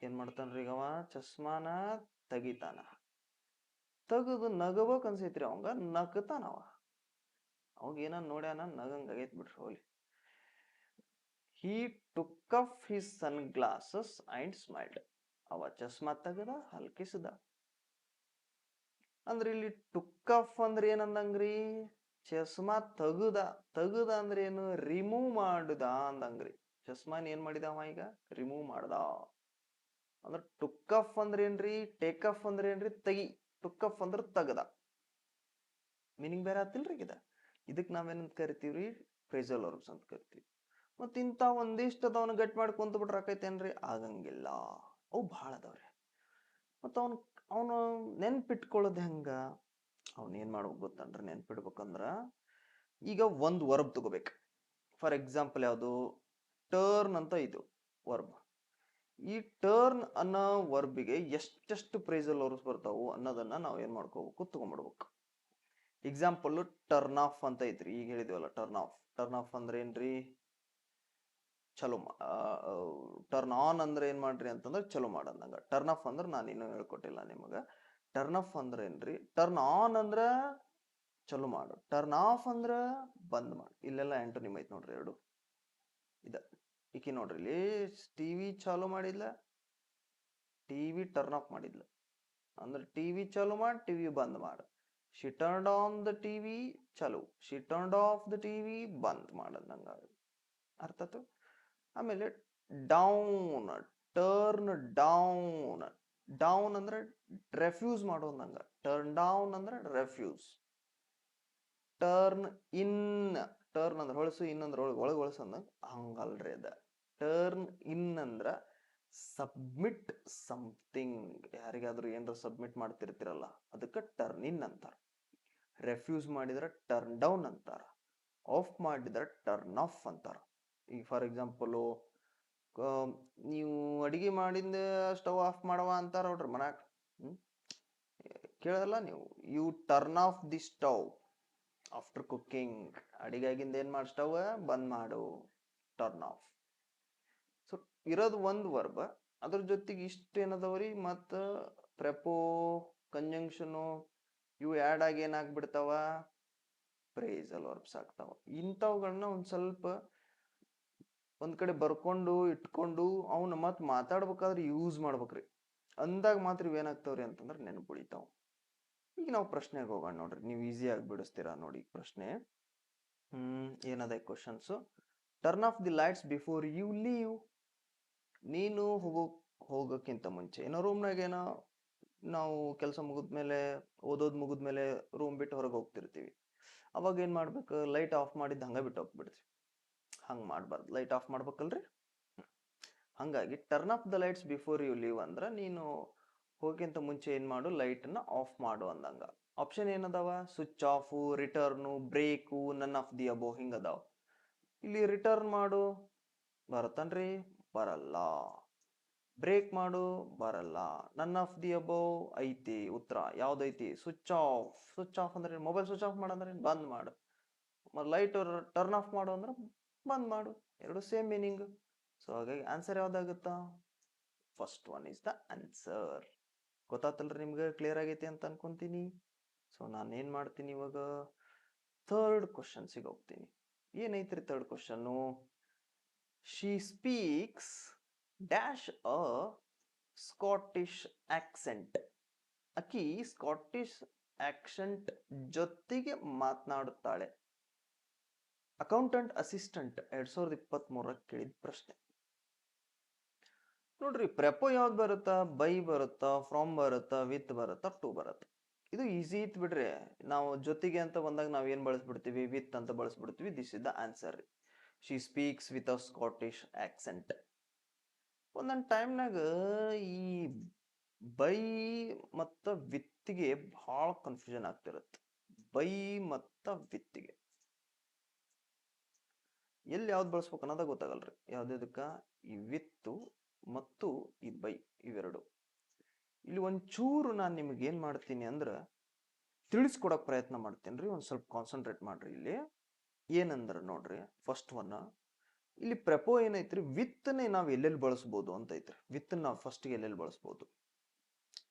ಏನ್ ಮಾಡ್ತಾನ್ರಿ? ಈಗ ಅವ ಚಸ್ಮಾನ ತೆಗಿತಾನ. ತೆಗದು ನಗಬೇಕ್ ಅನ್ಸೈತ್ರಿ ಅವಂಗ, ನಗತಾನವ. ಅವಾಗ ಏನ ನೋಡ್ಯಾನ, ನಗಂಗ ಆಗೈತ್ ಬಿಡ್ರಿ, ಹೋಲಿ. He took off his sunglasses and smiled. ಅವ ಚಸ್ಮಾ ತೆಗದ, ಹಲ್ಕಿಸಿದ. ಅಂದ್ರೆ ಇಲ್ಲಿ ಟುಕ್ ಆಫ್ ಅಂದ್ರೆ ಏನಂದಂಗ್ರಿ? ಚಸ್ಮಾ ತೆಗದ ಅಂದ್ರೆ ಏನು? ರಿಮೂವ್ ಮಾಡುದ ಅಂದಂಗ್ರಿ. ಚಸ್ಮಾನ್ ಏನ್ ಮಾಡಿದ ಅವ? ಈಗ ರಿಮೂವ್ ಮಾಡ್ದ. ಅಂದ್ರೆ ಟುಕ್ ಆಫ್ ಅಂದ್ರೆ ಏನ್ರಿ? ಟೇಕ್ ಆಫ್ ಅಂದ್ರೆ ಏನ್ರಿ? ತೆಗಿ. ಟುಕ್ ಆಫ್ ಅಂದ್ರೆ ತೆಗದ. ಮೀನಿಂಗ್ ಬೇರೆ ಆತಿಲ್ರಿ ಇದ. ಇದಕ್ ನಾವೇನಂತ ಕರಿತೀವ್ರಿ? ಫ್ರೇಸಲ್ ವರ್ಬ್ಸ್ ಅಂತ ಕರಿತೀವಿ. ಮತ್ತ ಇಂತ ಒಂದಿಷ್ಟು ಅದವನ್ನ ಗಟ್ ಮಾಡಿ ಕುಂತ ಬಿಟ್ರೆ ಆಕೈತೇನ್ರಿ? ಆಗಂಗಿಲ್ಲ. ಅವು ಬಹಳ ಅದಾವ್ರಿ. ಮತ್ತ ಅವನು ನೆನ್ಪಿಟ್ಕೊಳ್ಳೋದು ಹೆಂಗ? ಅವ್ನ ಏನ್ ಮಾಡ್ಬೇಕು ಗೊತ್ತನ್ರಿ? ನೆನ್ಪಿಡ್ಬೇಕಂದ್ರ ಈಗ ಒಂದ್ ವರ್ಬ್ ತಗೋಬೇಕು. ಫಾರ್ ಎಕ್ಸಾಂಪಲ್ ಯಾವುದು? ಟರ್ನ್ ಅಂತ ಇದು ವರ್ಬ್. ಈ ಟರ್ನ್ ಅನ್ನೋ ವರ್ಬಿಗೆ ಎಷ್ಟೆಷ್ಟು ಪ್ರೇಸಲ್ ವರ್ಬ್ಸ್ ಬರ್ತಾವು ಅನ್ನೋದನ್ನ ನಾವ್ ಏನ್ ಮಾಡ್ಕೋಬೇಕು? ತಗೊಂಡ್ಬಿಡ್ಬೇಕು. ಎಕ್ಸಾಂಪಲ್ ಟರ್ನ್ ಆಫ್ ಅಂತ ಐತ್ರಿ. ಈಗ ಹೇಳಿದ್ವಲ್ಲ ಟರ್ನ್ ಆಫ್. ಟರ್ನ್ ಆಫ್ ಅಂದ್ರೆ ಏನ್ರಿ? ಚಲೋ. ಟರ್ನ್ ಆನ್ ಅಂದ್ರೆ ಏನ್ ಮಾಡ್ರಿ ಅಂತಂದ್ರೆ ಚಲೋ ಮಾಡಂದಂಗ. ಟರ್ನ್ ಆಫ್ ಅಂದ್ರೆ ನಾನು ಇನ್ನೂ ಹೇಳ್ಕೊಟ್ಟಿಲ್ಲ ನಿಮಗ. ಟರ್ನ್ ಆಫ್ ಅಂದ್ರೆ ಏನ್ರಿ? ಟರ್ನ್ ಆನ್ ಅಂದ್ರ ಚಲೋ ಮಾಡು, ಟರ್ನ್ ಆಫ್ ಅಂದ್ರ ಬಂದ್ ಮಾಡು. ಇಲ್ಲೆಲ್ಲ ಆಂಟೋನಿಮ್ ಐತ್ ನೋಡ್ರಿ ಎರಡು. ಇದ ಈಕಿ ನೋಡ್ರಿ, ಇಲ್ಲಿ ಟಿವಿ ಚಾಲು ಮಾಡಿದ್ಲ, ಟಿವಿ ಟರ್ನ್ ಆಫ್ ಮಾಡಿದ್ಲ. ಅಂದ್ರೆ ಟಿವಿ ಚಾಲು ಮಾಡಿ, ಟಿವಿ ಬಂದ್ ಮಾಡು. She turned on the TV, ಚಲೋ. She turned off the TV, ಬಂದ್ ಮಾಡಂದಂಗ. ಅರ್ಥ ಆಯ್ತು? ಆಮೇಲೆ ಡೌನ್, ಟರ್ನ್ ಡೌನ್. ಡೌನ್ ಅಂದ್ರೆ ರೆಫ್ಯೂಸ್ ಮಾಡೋದಂಗ. ಟರ್ನ್ ಡೌನ್ ಅಂದ್ರೆ ರೆಫ್ಯೂಸ್. ಟರ್ನ್ ಇನ್, ಟರ್ನ್ ಅಂದ್ರೆ ಹೊಳಸು, ಇನ್ ಅಂದ್ರೆ ಒಳಗೆ ಹೊಳಸು ಅಂದಂಗ. ಹಂಗಲ್ರಿ ಅದ. ಟರ್ನ್ ಇನ್ ಅಂದ್ರ ಸಬ್ಮಿಟ್ ಸಮಥಿಂಗ್. ಯಾರಿಗಾದ್ರೂ ಏನಾರ ಸಬ್ಮಿಟ್ ಮಾಡ್ತಿರ್ತಿರಲ್ಲ, ಅದಕ್ಕೆ ಟರ್ನ್ ಇನ್ ಅಂತಾರ. ರೆಫ್ಯೂಸ್ ಮಾಡಿದ್ರೆ ಟರ್ನ್ ಡೌನ್ ಅಂತಾರ. ಆಫ್ ಮಾಡಿದ್ರೆ ಟರ್ನ್ ಆಫ್ ಅಂತಾರ. ಈಗ ಫಾರ್ ಎಕ್ಸಾಂಪಲ್ ನೀವು ಅಡಿಗೆ ಮಾಡಿಂದ ಸ್ಟವ್ ಆಫ್ ಮಾಡವ ಅಂತಾರ ನೋಡ್ರಿ ಮನ್ಯಾಗ. ಕೇಳಲ್ಲ ನೀವು. You turn off the stove after cooking. ಅಡಿಗೆ ಆಗಿಂದ ಏನ್ ಮಾಡಿ ಸ್ಟವ್ ಬಂದ್ ಮಾಡು, ಟರ್ನ್ ಆಫ್. ಸೊ ಇರೋದು ಒಂದು ವರ್ಬ್, ಅದ್ರ ಜೊತೆಗೆ ಇಷ್ಟ ಏನದವ್ರಿ, ಮತ್ತ ಪ್ರೆಪೋ, ಕಂಜಂಕ್ಷನು ಇವು ಆ್ಯಡ್ ಆಗಿ ಏನಾಗ್ಬಿಡ್ತಾವ, ಫ್ರೇಸಲ್ ವರ್ಬ್ಸ್ ಆಗ್ತಾವ. ಇಂಥವುಗಳನ್ನ ಒಂದ್ ಸ್ವಲ್ಪ ಒಂದ್ ಕಡೆ ಬರ್ಕೊಂಡು ಇಟ್ಕೊಂಡು ಅವನ್ನ ಮತ್ ಮಾತಾಡ್ಬೇಕಾದ್ರೆ ಯೂಸ್ ಮಾಡ್ಬೇಕ್ರಿ. ಅಂದಾಗ ಮಾತ್ರ ಇವೇನಾಗ್ತಾವ್ರಿ ಅಂತಂದ್ರೆ ನೆನಪುಳಿತಾವ. ಈಗ ನಾವು ಪ್ರಶ್ನೆಗೆ ಹೋಗೋಣ ನೋಡ್ರಿ, ನೀವು ಈಸಿಯಾಗಿ ಬಿಡಿಸ್ತೀರಾ ನೋಡಿ ಪ್ರಶ್ನೆ. ಏನದ questions. Turn off the lights before you leave. ನೀನು ಹೋಗೋಕ್ಕಿಂತ ಮುಂಚೆ ಏನೋ ರೂಮ್ನಾಗ ಏನೋ ನಾವು ಕೆಲಸ ಮುಗಿದ್ಮೇಲೆ, ಓದೋದ್ ಮುಗಿದ್ಮೇಲೆ ರೂಮ್ ಬಿಟ್ಟು ಹೊರಗೆ ಹೋಗ್ತಿರ್ತೀವಿ. ಅವಾಗ ಏನ್ ಮಾಡ್ಬೇಕು, ಲೈಟ್ ಆಫ್ ಮಾಡಿದ್ದು ಹಂಗ ಬಿಟ್ಟು ಹೋಗ್ಬಿಡ್ತೀವಿ. ಹಂಗ್ ಮಾಡ್ಬಾರ್ದು, ಲೈಟ್ ಆಫ್ ಮಾಡ್ಬೇಕಲ್ರಿ. ಹಂಗಾಗಿ turn off the lights before you leave ಅಂದ್ರ ನೀನು ಹೋಗಿಂತ ಮುಂಚೆ ಏನ್ ಮಾಡು, ಲೈಟ್ ನ ಆಫ್ ಮಾಡು ಅಂದಂಗ. ಆಪ್ಷನ್ ಏನದಾವ, switch off, return, break, none of the above ಹಿಂಗ ಅದಾವ. ಇಲ್ಲಿ ರಿಟರ್ನ್ ಮಾಡು ಬರತ್ತನ್ರಿ, ಬರಲ್ಲ. ಬ್ರೇಕ್ ಮಾಡು ಬರಲ್ಲ. ನನ್ ಆಫ್ ದಿ ಅಬೋವ್ ಐತಿ ಉತ್ತರ. ಯಾವ್ದೈತಿ, ಸ್ವಿಚ್ ಆಫ್. ಸ್ವಿಚ್ ಆಫ್ ಅಂದ್ರೆ ಮೊಬೈಲ್ ಸ್ವಿಚ್ ಆಫ್ ಮಾಡಂದ್ರೆ ಬಂದ್ ಮಾಡು. ಲೈಟ್ ಟರ್ನ್ ಆಫ್ ಮಾಡು ಅಂದ್ರೆ ಬಂದ್ ಮಾಡು. ಎರಡು ಸೇಮ್ ಮೀನಿಂಗ್. ಸೊ ಹಾಗಾಗಿ ಆನ್ಸರ್ ಯಾವ್ದಾಗುತ್ತಾ, first one is the answer. ಗೊತ್ತಾತಲ್ರಿ ನಿಮ್ಗೆ, ಕ್ಲಿಯರ್ ಆಗೈತಿ ಅಂತ ಅನ್ಕೊಂತೀನಿ. ಸೊ ನಾನು ಏನ್ ಮಾಡ್ತೀನಿ ಇವಾಗ, ಥರ್ಡ್ ಕ್ವಶನ್ಸಿಗೆ ಹೋಗ್ತೀನಿ. ಏನೈತ್ರಿ third question, she speaks dash a Scottish accent. ಅಕಿ ಸ್ಕಾಟಿಷ್ ಆಕ್ಸೆಂಟ್ ಜೊತೆಗೆ ಮಾತನಾಡುತ್ತಾಳೆ. ಅಕೌಂಟೆಂಟ್ ಅಸಿಸ್ಟೆಂಟ್ 2023 ಕೇಳಿದ ಪ್ರಶ್ನೆ ನೋಡ್ರಿ. ಪ್ರೆಪೋ ಯಾವ್ದು ಬರುತ್ತಾ, ಬೈ ಬರುತ್ತಾ, ಫ್ರಾಮ್ ಬರುತ್ತಾ, ವಿತ್ ಬರುತ್ತಾ, ಟು ಬರುತ್ತಾ. ಇದು ಈಸಿ ಇತ್ತು ಬಿಡ್ರಿ. ನಾವು ಜೊತೆಗೆ ಅಂತ ಬಂದಾಗ ನಾವ್ ಏನ್ ಬಳಸ್ಬಿಡ್ತೀವಿ, ವಿತ್ ಅಂತ ಬಳಸ್ಬಿಡ್ತೀವಿ. This is the answer. She speaks with a Scottish accent. ಒಂದೊಂದು ಟೈಮ್ನಾಗ ಈ ಬೈ ಮತ್ತ ವಿತ್ಗೆ ಬಹಳ ಕನ್ಫ್ಯೂಷನ್ ಆಗ್ತಿರತ್ತೆ. ಬೈ ಮತ್ತ ವಿತ್ಗೆ ಎಲ್ಲಿ ಯಾವ್ದು ಬಳಸ್ಬೇಕು ಅನ್ನೋದ ಗೊತ್ತಾಗಲ್ರಿ. ಯಾವ್ದಕ್ಕ, ಈ ವಿತ್ತು ಮತ್ತು ಈ ಬೈ ಇವೆರಡು. ಇಲ್ಲಿ ಒಂಚೂರು ನಾನು ನಿಮ್ಗೆ ಏನ್ ಮಾಡ್ತೀನಿ ಅಂದ್ರ ತಿಳಿಸ್ಕೊಡಕ್ ಪ್ರಯತ್ನ ಮಾಡ್ತೇನ್ರಿ. ಒಂದ್ ಸ್ವಲ್ಪ ಕಾನ್ಸಂಟ್ರೇಟ್ ಮಾಡ್ರಿ. ಇಲ್ಲಿ ಏನಂದ್ರ ನೋಡ್ರಿ, ಫಸ್ಟ್ ಒನ್ ಇಲ್ಲಿ ಪ್ರೆಪೋ ಏನೈತ್ರಿ, ವಿತ್ನೇ ನಾವ್ ಎಲ್ಲೆಲ್ಲಿ ಬಳಸ್ಬೋದು ಅಂತ ಐತ್ರಿ. ವಿತ್ ನಾವ್ ಫಸ್ಟ್ ಎಲ್ಲೆಲ್ಲಿ ಬಳಸ್ಬೋದು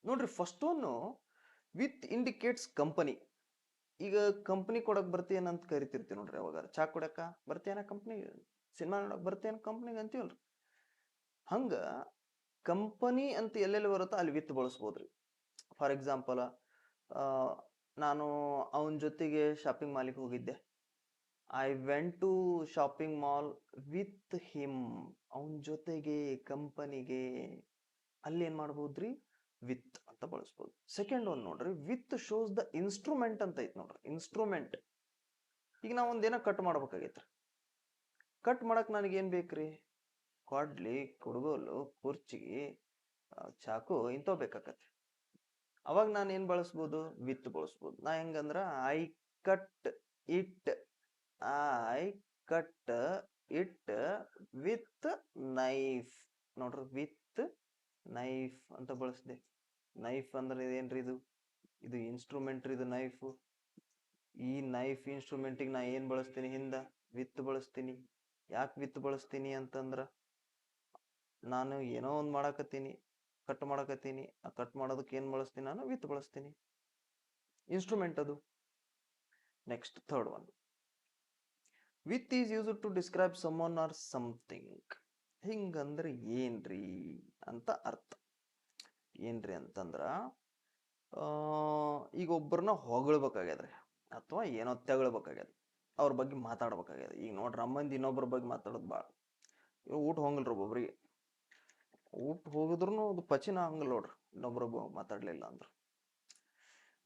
ನೋಡ್ರಿ. First one with indicates company. ಈಗ ಕಂಪನಿ ಕೊಡಕ್ ಬರ್ತೀಯನಂತ ಕರಿತಿರ್ತೀವಿ ನೋಡ್ರಿ. ಅವಾಗ ಚಾ ಕೊಡಕ ಬರ್ತೀಯನ ಕಂಪ್ನಿ, ಸಿನಿಮಾ ನೋಡಕ್ ಬರ್ತೀಯನ ಕಂಪ್ನಿಗೆ ಅಂತೀವಲ್ರಿ. ಹಂಗ ಕಂಪನಿ ಅಂತ ಎಲ್ಲೆಲ್ಲಿ ಬರುತ್ತೋ ಅಲ್ಲಿ ವಿತ್ ಬಳಸ್ಬೋದ್ರಿ. ಫಾರ್ ಎಕ್ಸಾಂಪಲ್, ನಾನು ಅವನ ಜೊತೆಗೆ ಶಾಪಿಂಗ್ ಮಾಲಿಗೆ ಹೋಗಿದ್ದೆ. I went to shopping mall with him. ಅವನ ಜೊತೆಗೆ, ಕಂಪನಿಗೆ, ಅಲ್ಲಿ ಏನ್ ಮಾಡ್ಬೋದ್ರಿ, ವಿತ್ ಅಂತ ಬಳಸ್ಬೋದು. ಸೆಕೆಂಡ್ ಒನ್ ನೋಡ್ರಿ, ವಿತ್ ಶೋಸ್ ದ ಇನ್ಸ್ಟ್ರೂಮೆಂಟ್ ಅಂತ ಐತ್ ನೋಡ್ರಿ. ಇನ್ಸ್ಟ್ರೂಮೆಂಟ್. ಈಗ ನಾವ್ ಒಂದೇನ ಕಟ್ ಮಾಡ್ಬೇಕಾಗೈತ್ರಿ. ಕಟ್ ಮಾಡಕ್ ನನಗೆ ಏನ್ ಬೇಕ್ರಿ, ಕೊಡ್ಲಿ, ಕುಡ್ಗೋಲು, ಕುರ್ಚಿಗೆ, ಚಾಕು ಇಂಥವ್ ಬೇಕಾಕತಿ. ಅವಾಗ ನಾನು ಏನ್ ಬಳಸ್ಬೋದು, ವಿತ್ ಬಳಸ್ಬೋದು. ನಾ ಹೆಂಗಂದ್ರ I cut it, I cut it with knife. ನೋಡ್ರಿ, ವಿತ್ ನೈಫ್ ಅಂತ ಬಳಸ್ದೆ. ನೈಫ್ ಅಂದ್ರೆ ಏನ್ರಿ, ಇದು ಇನ್ಸ್ಟ್ರೂಮೆಂಟ್ ರೀ, ಇದು ನೈಫ್. ಈ ನೈಫ್ ಇನ್ಸ್ಟ್ರೂಮೆಂಟಿಗೆ ನಾ ಏನ್ ಬಳಸ್ತೀನಿ, ಹಿಂದ ವಿತ್ ಬಳಸ್ತೀನಿ. ಯಾಕೆ ವಿತ್ ಬಳಸ್ತೀನಿ ಅಂತಂದ್ರ, ನಾನು ಏನೋ ಒಂದ್ ಮಾಡಾಕತ್ತೀನಿ, ಕಟ್ ಮಾಡಕತ್ತೀನಿ. ಆ ಕಟ್ ಮಾಡೋದಕ್ಕೆ ಏನ್ ಬಳಸ್ತೀನಿ, ನಾನು ವಿತ್ ಬಳಸ್ತೀನಿ. ಇನ್ಸ್ಟ್ರೂಮೆಂಟ್ ಅದು. Next third one, with is used to describe someone or something. ಹಿಂಗಂದ್ರೆ ಏನ್ರಿ ಅಂತ ಅರ್ಥ. ಏನ್ರಿ ಅಂತಂದ್ರ, ಈಗ ಒಬ್ಬರನ್ನ ಹೊಗಳ್ಬೇಕಾಗ್ಯದ್ರಿ, ಅಥವಾ ಏನೋ ತೆಗಳ್ಬೇಕಾಗ್ಯದ, ಅವ್ರ ಬಗ್ಗೆ ಮಾತಾಡ್ಬೇಕಾಗ್ಯದ. ಈಗ ನೋಡ್ರಿ, ನಮ್ಮಂದಿ ಇನ್ನೊಬ್ರ ಬಗ್ಗೆ ಮಾತಾಡೋದು ಭಾಳ. ಊಟ ಹೋಗಲ್ರಿ ಒಬ್ಬೊಬ್ರಿಗೆ. ಊಟ ಹೋಗಿದ್ರು ಅದು ಪಚಿನ ಹಂಗಲ್ ನೋಡ್ರಿ, ಇನ್ನೊಬ್ರ ಮಾತಾಡ್ಲಿಲ್ಲ ಅಂದ್ರ.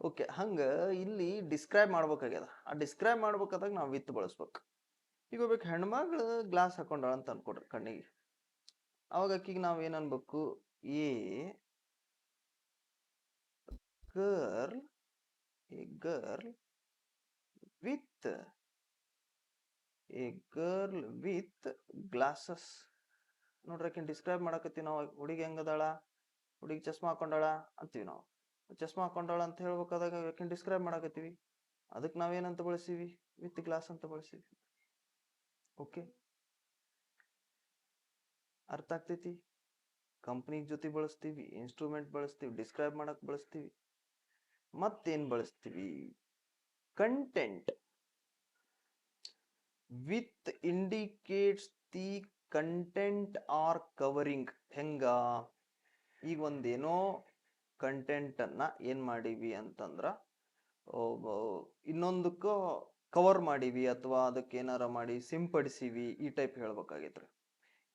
ಓಕೆ, ಹಂಗ ಇಲ್ಲಿ ಡಿಸ್ಕ್ರೈಬ್ ಮಾಡ್ಬೇಕಾಗ್ಯದ. ಆ ಡಿಸ್ಕ್ರೈಬ್ ಮಾಡ್ಬೇಕಾದಾಗ ನಾವು ವಿತ್ ಬಳಸ್ಬೇಕು. ಈಗ ಹೋಗ್ಬೇಕು, ಹೆಣ್ಮಗಳು ಗ್ಲಾಸ್ ಹಾಕೊಂಡಾಳ ಅಂತ ಅನ್ಕೊಡ್ರಿ ಕಣ್ಣಿಗೆ. ಅವಾಗ ಅಕ್ಕಿಗೆ ನಾವ್ ಏನ್ ಅನ್ಬೇಕು, A girl, A girl with, A girl with glasses ನೋಡ್ರಿ ಆಕಿನ್ ಡಿಸ್ಕ್ರೈಬ್ ಮಾಡಕತ್ತೀವಿ ನಾವು, ಹುಡುಗಿ ಹೆಂಗದಾಳ, ಹುಡುಗಿ ಚಸ್ಮಾ ಹಾಕೊಂಡಾಳ ಅಂತೀವಿ ನಾವು. ಚಸ್ಮಾ ಹಾಕೊಂಡಾಳ ಅಂತ ಹೇಳ್ಬೇಕಾದಾಗ ಆಕಿನ್ ಡಿಸ್ಕ್ರೈಬ್ ಮಾಡಕತ್ತೀವಿ, ಅದಕ್ಕೆ ನಾವೇನಂತ ಬಳಸ್ತೀವಿ, ವಿತ್ ಗ್ಲಾಸ್ ಅಂತ ಬಳಸ್ತೀವಿ. ಓಕೆ, ಅರ್ಥ ಆಗ್ತೈತಿ? ಕಂಪ್ನಿ ಜೊತೆ ಬಳಸ್ತೀವಿ, ಇನ್ಸ್ಟ್ರೂಮೆಂಟ್ ಬಳಸ್ತೀವಿ, ಡಿಸ್ಕ್ರೈಬ್ ಮಾಡಕ್ ಬಳಸ್ತೀವಿ, ಮತ್ತೇನ್ ಬಳಸ್ತೀವಿ, content with indicates the content are covering. ಹೆಂಗ, ಈಗ ಒಂದೇನೋ ಕಂಟೆಂಟ್ ಅನ್ನ ಏನ್ ಮಾಡೀವಿ ಅಂತಂದ್ರ ಇನ್ನೊಂದಕ್ಕ ಕವರ್ ಮಾಡೀವಿ ಅಥವಾ ಅದಕ್ಕೆ ಏನಾರ ಮಾಡಿ ಸಿಂಪಡಿಸಿವಿ, ಈ ಟೈಪ್ ಹೇಳ್ಬೇಕಾಗೈತ್ರಿ.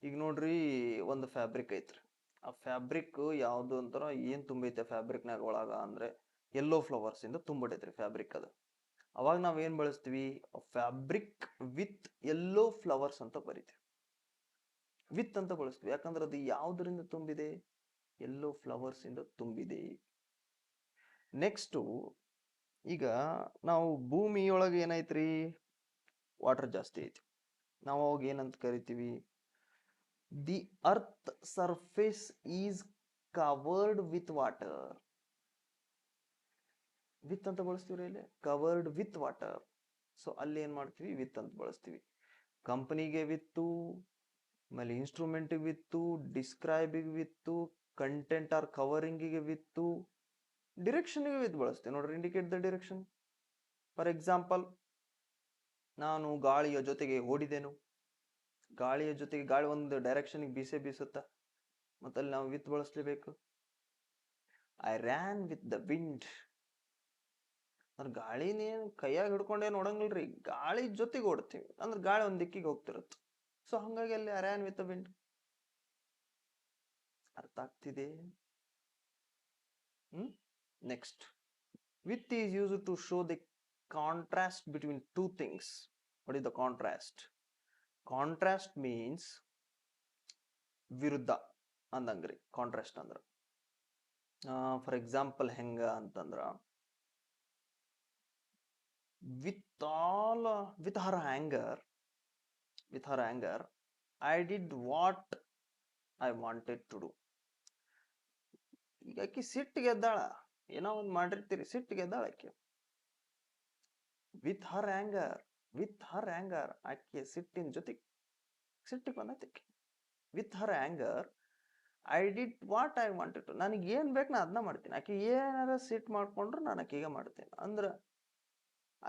ಈಗ ನೋಡ್ರಿ, ಒಂದು ಫ್ಯಾಬ್ರಿಕ್ ಐತ್ರಿ, ಆ ಫ್ಯಾಬ್ರಿಕ್ ಯಾವ್ದು ಅಂತಾರ, ಏನ್ ತುಂಬೈತೆ ಫ್ಯಾಬ್ರಿಕ್ನಾಗ ಒಳಗ ಅಂದ್ರೆ ಯೆಲ್ಲೋ ಫ್ಲವರ್ಸ್ ಇಂದ ತುಂಬಿಡೈತ್ರಿ ಫ್ಯಾಬ್ರಿಕ್. ಅದು ಅವಾಗ ನಾವ್ ಏನ್ ಬಳಸ್ತೀವಿ, ಫ್ಯಾಬ್ರಿಕ್ ವಿತ್ ಯೆಲ್ಲೋ ಫ್ಲವರ್ಸ್ ಅಂತ ಬರಿತೀವಿ, ವಿತ್ ಅಂತ ಬಳಸ್ತೀವಿ. ಯಾಕಂದ್ರೆ ಅದು ಯಾವ್ದರಿಂದ ತುಂಬಿದೆ, ಯೆಲ್ಲೋ ಫ್ಲವರ್ಸ್ ಇಂದ ತುಂಬಿದೆ. ನೆಕ್ಸ್ಟ್, ಈಗ ನಾವು ಭೂಮಿಯೊಳಗೆ ಏನೈತ್ರಿ, ವಾಟರ್ ಜಾಸ್ತಿ ಐತಿ, ನಾವು ಅವಾಗ ಏನಂತ ಕರಿತೀವಿ, the earth surface is covered with water. With ಅಂತ ಬಳಸ್ತೀವಿ ಇಲ್ಲಿ, ಕವರ್ಡ್ ವಿತ್ ವಾಟರ್. ಸೊ ಅಲ್ಲಿ ಏನ್ ಮಾಡ್ತೀವಿ, ವಿತ್ ಅಂತ ಬಳಸ್ತೀವಿ. ಕಂಪನಿಗೆ ವಿತ್ತು, ಆಮೇಲೆ ಇನ್ಸ್ಟ್ರೂಮೆಂಟ್ ವಿತ್ತು, ಡಿಸ್ಕ್ರೈಬಿಗೆ ವಿತ್ತು, ಕಂಟೆಂಟ್ ಆರ್ ಕವರಿಂಗಿಗೆ ವಿತ್ತು, ಡಿರೆಕ್ಷನ್ಗೆ ವಿತ್ ಬಳಸ್ತೀವಿ. ನೋಡ್ರಿ, indicate the direction. For example, ನಾನು ಗಾಳಿಯ ಜೊತೆಗೆ ಓಡಿದೆನು, ಗಾಳಿಯ ಜೊತೆಗೆ, ಗಾಳಿ ಒಂದು ಡೈರೆಕ್ಷನ್ ಬೀಸುತ್ತ, ಮತ್ತಲ್ಲಿ ನಾವು ವಿತ್ ಬಳಸಲೇಬೇಕು. I ran with the wind. ಅಂದ್ರೆ ಗಾಳಿನೇನು ಕೈಯಾಗ ಹಿಡ್ಕೊಂಡೇನು ಓಡಂಗಿಲ್ರಿ, ಗಾಳಿ ಜೊತೆಗೆ ಓಡ್ತೀವಿ, ಅಂದ್ರೆ ಗಾಳಿ ಒಂದ್ ದಿಕ್ಕಿಗೆ ಹೋಗ್ತಿರತ್ತೆ. ಸೊ ಹಂಗಾಗಿ ಅಲ್ಲಿ I ran with the wind. ಅರ್ಥ ಆಗ್ತಿದೆ? Next, with is use to show the contrast between two things. What is the contrast? Contrast means ವಿರುದ್ಧ ಅಂದಂಗ್ರಿ ಕಾಂಟ್ರಾಸ್ಟ್ ಅಂದ್ರ. ಫಾರ್ ಎಕ್ಸಾಂಪಲ್ ಹೆಂಗ ಅಂತಂದ್ರ, with her anger, I did what I wanted to do. ಈಗ ಆಕಿ ಸಿಟ್ಟಿಗೆ ಎದ್ದಾಳ, ಏನೋ ಒಂದ್ ಮಾಡಿರ್ತೀರಿ, ಸಿಟ್ಟಿಗೆ ಎದ್ದಾಳ ಆಕಿ. ವಿತ್ ಹರ್ ಆಂಗರ್, ಆಕೆ ಸಿಟ್ಟಿನ ಜೊತೆಗೆ, ಸಿಟ್ಟಿಗೆ ಬಂದೈತಿ. With her anger I did what I wanted to. ನನಗೆ ಏನ್ ಬೇಕು ನಾ ಅದನ್ನ ಮಾಡ್ತೀನಿ. ಆಕಿ ಏನಾರ ಸಿಟ್ ಮಾಡ್ಕೊಂಡ್ರು ನಾನು ಆಕಿಗೆ ಮಾಡ್ತೀನಿ. ಅಂದ್ರ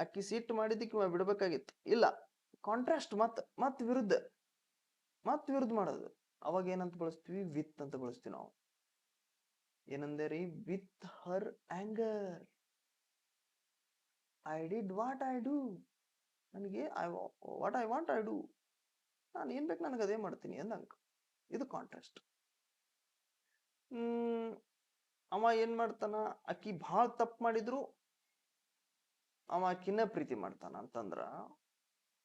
ಆಕಿ ಸಿಟ್ ಮಾಡಿದ್ದಕ್ಕೆ ಬಿಡ್ಬೇಕಾಗಿತ್ತು, ಇಲ್ಲ, ಕಾಂಟ್ರಾಸ್ಟ್ ಮತ್ ವಿರುದ್ಧ ಮಾಡೋದು. ಅವಾಗ ಏನಂತ ಬಳಸ್ತೀವಿ, ವಿತ್ ಅಂತ ಬಳಸ್ತೀವಿ ನಾವು. ಏನಂದೆ ರೀ, with her anger I did what I do. ನನಗೆ what I want I do, ನಾನು ಏನ್ ಬೇಕು ನನಗೆ ಅದೇ ಮಾಡ್ತೀನಿ ಅಂದಂಗ. ಇದು ಕಾಂಟ್ರಾಸ್ಟ್. ಅವ ಏನ್ ಮಾಡ್ತಾನ, ಆಕಿ ಭಾಳ ತಪ್ಪು ಮಾಡಿದ್ರು ಅವ ಆಕಿನ ಪ್ರೀತಿ ಮಾಡ್ತಾನ ಅಂತಂದ್ರ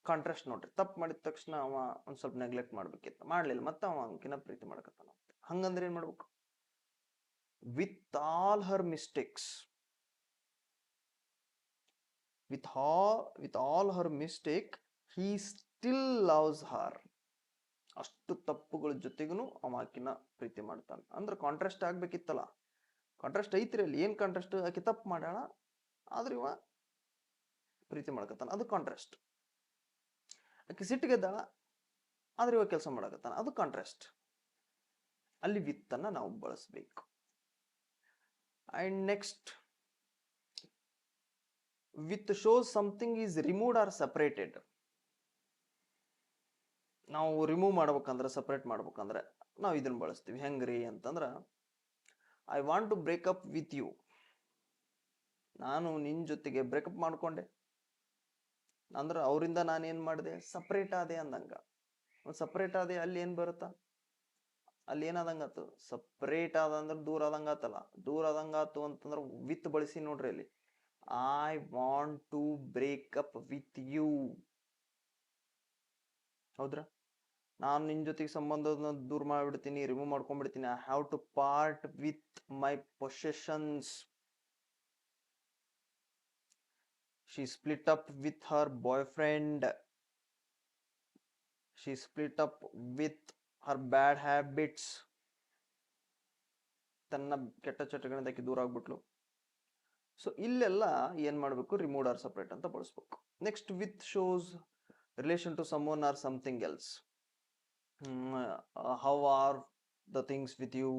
ಕಾಂಟ್ರಾಸ್ಟ್. ನೋಡ್ರಿ, ತಪ್ಪು ಮಾಡಿದ ತಕ್ಷಣ ಅವ ಒಂದ್ ಸ್ವಲ್ಪ ನೆಗ್ಲೆಕ್ಟ್ ಮಾಡ್ಬೇಕಿತ್ತು, ಮಾಡ್ಲಿಲ್ಲ, ಮತ್ತೆ ಅವ ಆಕಿನ ಪ್ರೀತಿ ಮಾಡ್ಕತ್ತಾನ. ಹಂಗಂದ್ರೆ ಏನ್ ಮಾಡ್ಬೇಕು, with all Har mistakes, with all her mistake he still loves her. ಅಷ್ಟು ತಪ್ಪುಗಳ ಜೊತೆಗೂ ಅವ ಆಕಿನ ಪ್ರೀತಿ ಮಾಡ್ತಾನೆ. ಅಂದ್ರೆ ಕಾಂಟ್ರಾಸ್ಟ್ ಆಗ್ಬೇಕಿತ್ತಲ್ಲ, ಕಾಂಟ್ರಾಸ್ಟ್ ಐತ್ರಿ ಅಲ್ಲಿ. ಏನ್ ಕಾಂಟ್ರಾಸ್ಟ್? ಆಕಿ ತಪ್ಪು ಮಾಡ್ಯಾಳ, ಆದ್ರೆ ಇವ ಪ್ರೀತಿ ಮಾಡ್ಕತ್ತಾನ, ಅದು ಕಾಂಟ್ರಾಸ್ಟ್. ಆಕಿ ಸಿಟ್ಟಿಗೆದ್ದಾಳ, ಆದ್ರೆ ಇವ ಕೆಲಸ ಮಾಡಕತ್ತಾನ, ಅದು ಕಾಂಟ್ರಾಸ್ಟ್. ಅಲ್ಲಿ ವಿತ್ ಅನ್ನ ನಾವು ಬಳಸಬೇಕು. And next, with shows something is removed or separated. ನಾವು ರಿಮೂವ್ ಮಾಡ್ಬೇಕಂದ್ರೆ, ಸಪರೇಟ್ ಮಾಡ್ಬೇಕಂದ್ರೆ ನಾವು ಇದನ್ನ ಬಳಸ್ತೀವಿ. ಹೆಂಗ್ರಿ ಅಂತಂದ್ರ, I want to break up with you. ನಾನು ನಿನ್ ಜೊತೆಗೆ ಬ್ರೇಕಪ್ ಮಾಡ್ಕೊಂಡೆ ಅಂದ್ರೆ ಅವರಿಂದ ನಾನೇನ್ ಮಾಡಿದೆ, ಸಪರೇಟ್ ಆದೆ ಅಂದಂಗ. ಸಪರೇಟ್ ಆದೆ, ಅಲ್ಲಿ ಏನ್ ಬರುತ್ತಾ, ಅಲ್ಲಿ ಏನಾದಂಗಾತು, ಸಪರೇಟ್ ಆದ ಅಂದ್ರೆ ದೂರ ಆದಂಗಾತಲ್ಲ. ದೂರ ಆದಂಗಾತು ಅಂತಂದ್ರೆ ವಿತ್ ಬಳಸಿ. ನೋಡ್ರಿ ಅಲ್ಲಿ, I want to break up with you. ಹೌದ್ರಾ? ನಾನು ನಿನ್ ಜೊತೆಗೆ ಸಂಬಂಧನ ದೂರ ಮಾಡ್ಬಿಡ್ತೀನಿ, ರಿಮೂವ್ ಮಾಡ್ಕೊಂಡ್ಬಿಡ್ತೀನಿ. I have to part with my possessions. She split up with her boyfriend. She split up with her bad habits, ತನ್ನ ಕೆಟ್ಟ ಚಟಗಳಿಂದ ಆಕಿ ದೂರ ಆಗ್ಬಿಟ್ಲು. ಸೊ ಇಲ್ಲೆಲ್ಲ ಏನ್ ಮಾಡ್ಬೇಕು, ರಿಮೂವ್ ಆರ್ ಸಪರೇಟ್ ಅಂತ ಬಳಸ್ಬೇಕು. Next with shows relation to someone or something else. How are the things with you,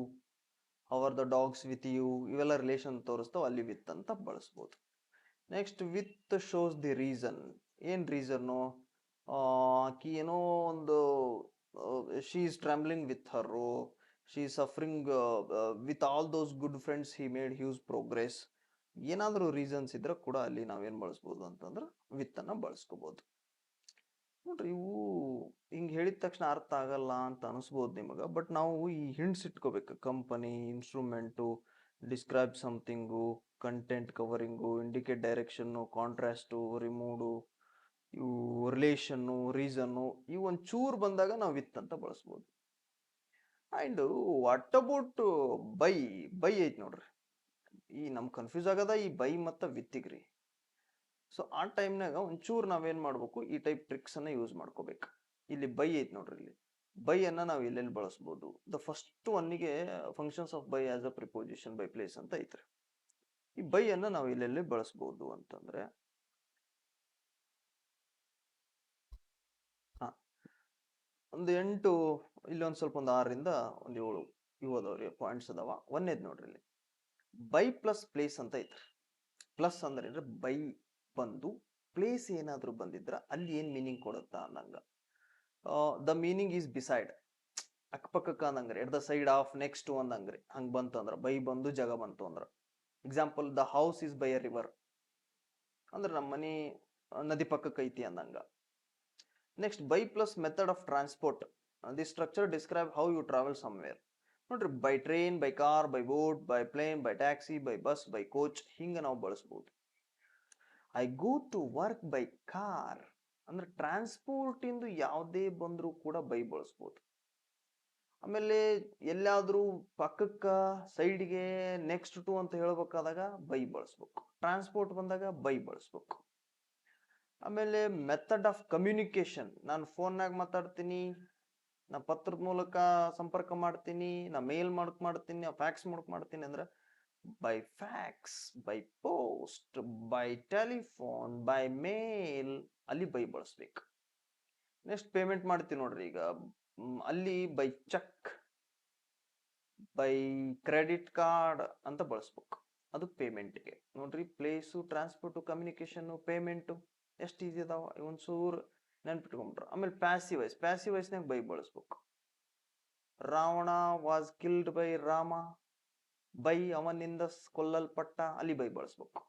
how are the dogs with you, ಇವೆಲ್ಲ ರಿಲೇಷನ್ ತೋರಿಸ್ತಾವ, ಅಲ್ಲಿ ವಿತ್ ಅಂತ ಬಳಸ್ಬೋದು. Next with shows the reason. ಏನ್ reason, ಆಕಿ ಏನೋ ಒಂದು she is travelling with her, she is suffering with all those good friends he made huge progress. ಏನಾದರೂ ರೀಸನ್ಸ್ ಇದ್ರೆ ಕೂಡ ಅಲ್ಲಿ ನಾವೇನ್ ಬಳಸ್ಬೋದು ಅಂತಂದ್ರೆ ವಿತ್ ಅನ್ನ ಬಳಸ್ಕೋಬಹುದು. ನೋಡ್ರಿ, ಇವು ಹಿಂಗ್ ಹೇಳಿದ ತಕ್ಷಣ ಅರ್ಥ ಆಗಲ್ಲ ಅಂತ ಅನಿಸ್ಬೋದು ನಿಮಗ, ಬಟ್ ನಾವು ಈ ಹಿಂಟ್ಸ್ ಇಟ್ಕೋಬೇಕು. Company, instrument, describe something, content covering, indicate direction, contrast, ರಿಮೂಡು, ಇವು ರಿಲೇಷನ್ನು, ರೀಸನ್ನು, ಇವು ಒಂಚೂರು ಬಂದಾಗ ನಾವು ವಿತ್ ಅಂತ ಬಳಸ್ಬೋದು. And what about by? By ಐತಿ ನೋಡ್ರಿ, ಈ ನಮ್ ಕನ್ಫ್ಯೂಸ್ ಆಗದ ಈ ಬೈ ಮತ್ತು ವಿತ್ತಿಗ್ರಿ. ಸೊ ಆ ಟೈಮ್ನಾಗ ಒಂಚೂರು ನಾವೇನ್ ಮಾಡ್ಬೇಕು, ಈ ಟೈಪ್ ಟ್ರಿಕ್ಸ್ ಅನ್ನ ಯೂಸ್ ಮಾಡ್ಕೋಬೇಕು. ಇಲ್ಲಿ ಬೈ ಐತಿ ನೋಡ್ರಿ, ಇಲ್ಲಿ ಬೈ ಅನ್ನ ನಾವು ಎಲ್ಲೆಲ್ಲಿ ಬಳಸ್ಬೋದು. ದ ಫಸ್ಟ್ ಒನ್ನಿಗೆ functions of by as a preposition by place ಅಂತ ಐತ್ರಿ. ಈ ಬೈ ಅನ್ನ ನಾವು ಎಲ್ಲೆಲ್ಲಿ ಬಳಸ್ಬೋದು ಅಂತಂದ್ರೆ, ಒಂದು 8, ಇಲ್ಲಿ ಒಂದ್ ಸ್ವಲ್ಪ ಒಂದು 6ರಿಂದ ಒಂದು 7 ಇವು ಅದಾವ್ರಿ, ಪಾಯಿಂಟ್ಸ್ ಅದಾವ. ಒಂದೇದ್ ನೋಡ್ರಿ, ಇಲ್ಲಿ ಬೈ ಪ್ಲಸ್ ಪ್ಲೇಸ್ ಅಂತ ಐತ್ರಿ. ಪ್ಲಸ್ ಅಂದ್ರೆ ಬೈ ಬಂದು ಪ್ಲೇಸ್ ಏನಾದ್ರೂ ಬಂದಿದ್ರ ಅಲ್ಲಿ ಏನ್ ಮೀನಿಂಗ್ ಕೊಡುತ್ತಾ ಅನ್ನಂಗ. ದ ಮೀನಿಂಗ್ ಈಸ್ ಬಿಸೈಡ್, ಅಕ್ಕಪಕ್ಕಕ್ಕ ಅಂದಂಗ್ರಿ, at the side of, next ಅಂದಂಗ್ರಿ. ಹಂಗ್ ಬಂತು ಅಂದ್ರ, ಬೈ ಬಂದು ಜಾಗ ಬಂತು ಅಂದ್ರ. Example, the house is by a river ಅಂದ್ರೆ ನಮ್ಮ ಮನಿ ನದಿ ಪಕ್ಕಕ್ಕೆ ಐತಿ ಅಂದಂಗ. Next by plus method of transport. The structure describe how you travel somewhere. ನೋಡ್ರಿ, by train, by car, by boat, by plane, by taxi, by bus, by coach, ಹಿಂಗ ನಾವು ಬಳಸ್ಬೋದು. I go to work by car ಅಂದ್ರೆ transport ಇಂದು ಯಾವುದೇ ಬಂದ್ರು ಕೂಡ by ಬಳಸ್ಬೋದು. ಆಮೇಲೆ ಎಲ್ಲಾದ್ರೂ ಪಕ್ಕಕ್ಕ, ಸೈಡ್ಗೆ, ನೆಕ್ಸ್ಟ್ ಟು ಅಂತ ಹೇಳ್ಬೇಕಾದಾಗ ಬೈ ಬಳಸ್ಬೇಕು. ಟ್ರಾನ್ಸ್ಪೋರ್ಟ್ ಬಂದಾಗ ಬೈ ಬಳಸ್ಬೇಕು. ಆಮೇಲೆ ಮೆಥಡ್ ಆಫ್ ಕಮ್ಯುನಿಕೇಶನ್, ನಾನು ಫೋನ್ನಾಗ ಮಾತಾಡ್ತೀನಿ, ನಾ ಪತ್ರದ ಮೂಲಕ ಸಂಪರ್ಕ ಮಾಡ್ತೀನಿ, ನಾ ಮೇಲ್ ಮಾಡ್ತೀನಿ, ನಾ ಫ್ಯಾಕ್ಸ್ ಮಾಡ್ತೀನಿ ಅಂದ್ರೆ by fax, by post, by telephone, by mail, ಅಲ್ಲಿ ಬೈ ಬಳಸ್ಬೇಕು. ನೆಕ್ಸ್ಟ್ ಪೇಮೆಂಟ್ ಮಾಡ್ತೀವಿ ನೋಡ್ರಿ, ಈಗ ಅಲ್ಲಿ by cheque, by credit card ಅಂತ ಬಳಸ್ಬೇಕು. ಅದು ಪೇಮೆಂಟ್ಗೆ. ನೋಡ್ರಿ, ಪ್ಲೇಸು, ಟ್ರಾನ್ಸ್ಪೋರ್ಟು, ಕಮ್ಯುನಿಕೇಶನ್, ಪೇಮೆಂಟು ಎಷ್ಟು ಈಸಿ ಅದಾವ, ಒಂದ್ಸೂರು ನೆನ್ಪಿಟ್ಕೊಂಡ್ರ. ಆಮೇಲೆ ಪ್ಯಾಸಿವ್ ವಾಯ್ಸ್, ಪ್ಯಾಸಿವ್ ವಾಯ್ಸ್ನಾಗ ಬೈ ಬಳಸ್ಬೇಕು. Ravana was killed by Rama, by ಅವನಿಂದ ಕೊಲ್ಲಲ್ಪಟ್ಟ, ಅಲ್ಲಿ ಬೈ ಬಳಸ್ಬೇಕು.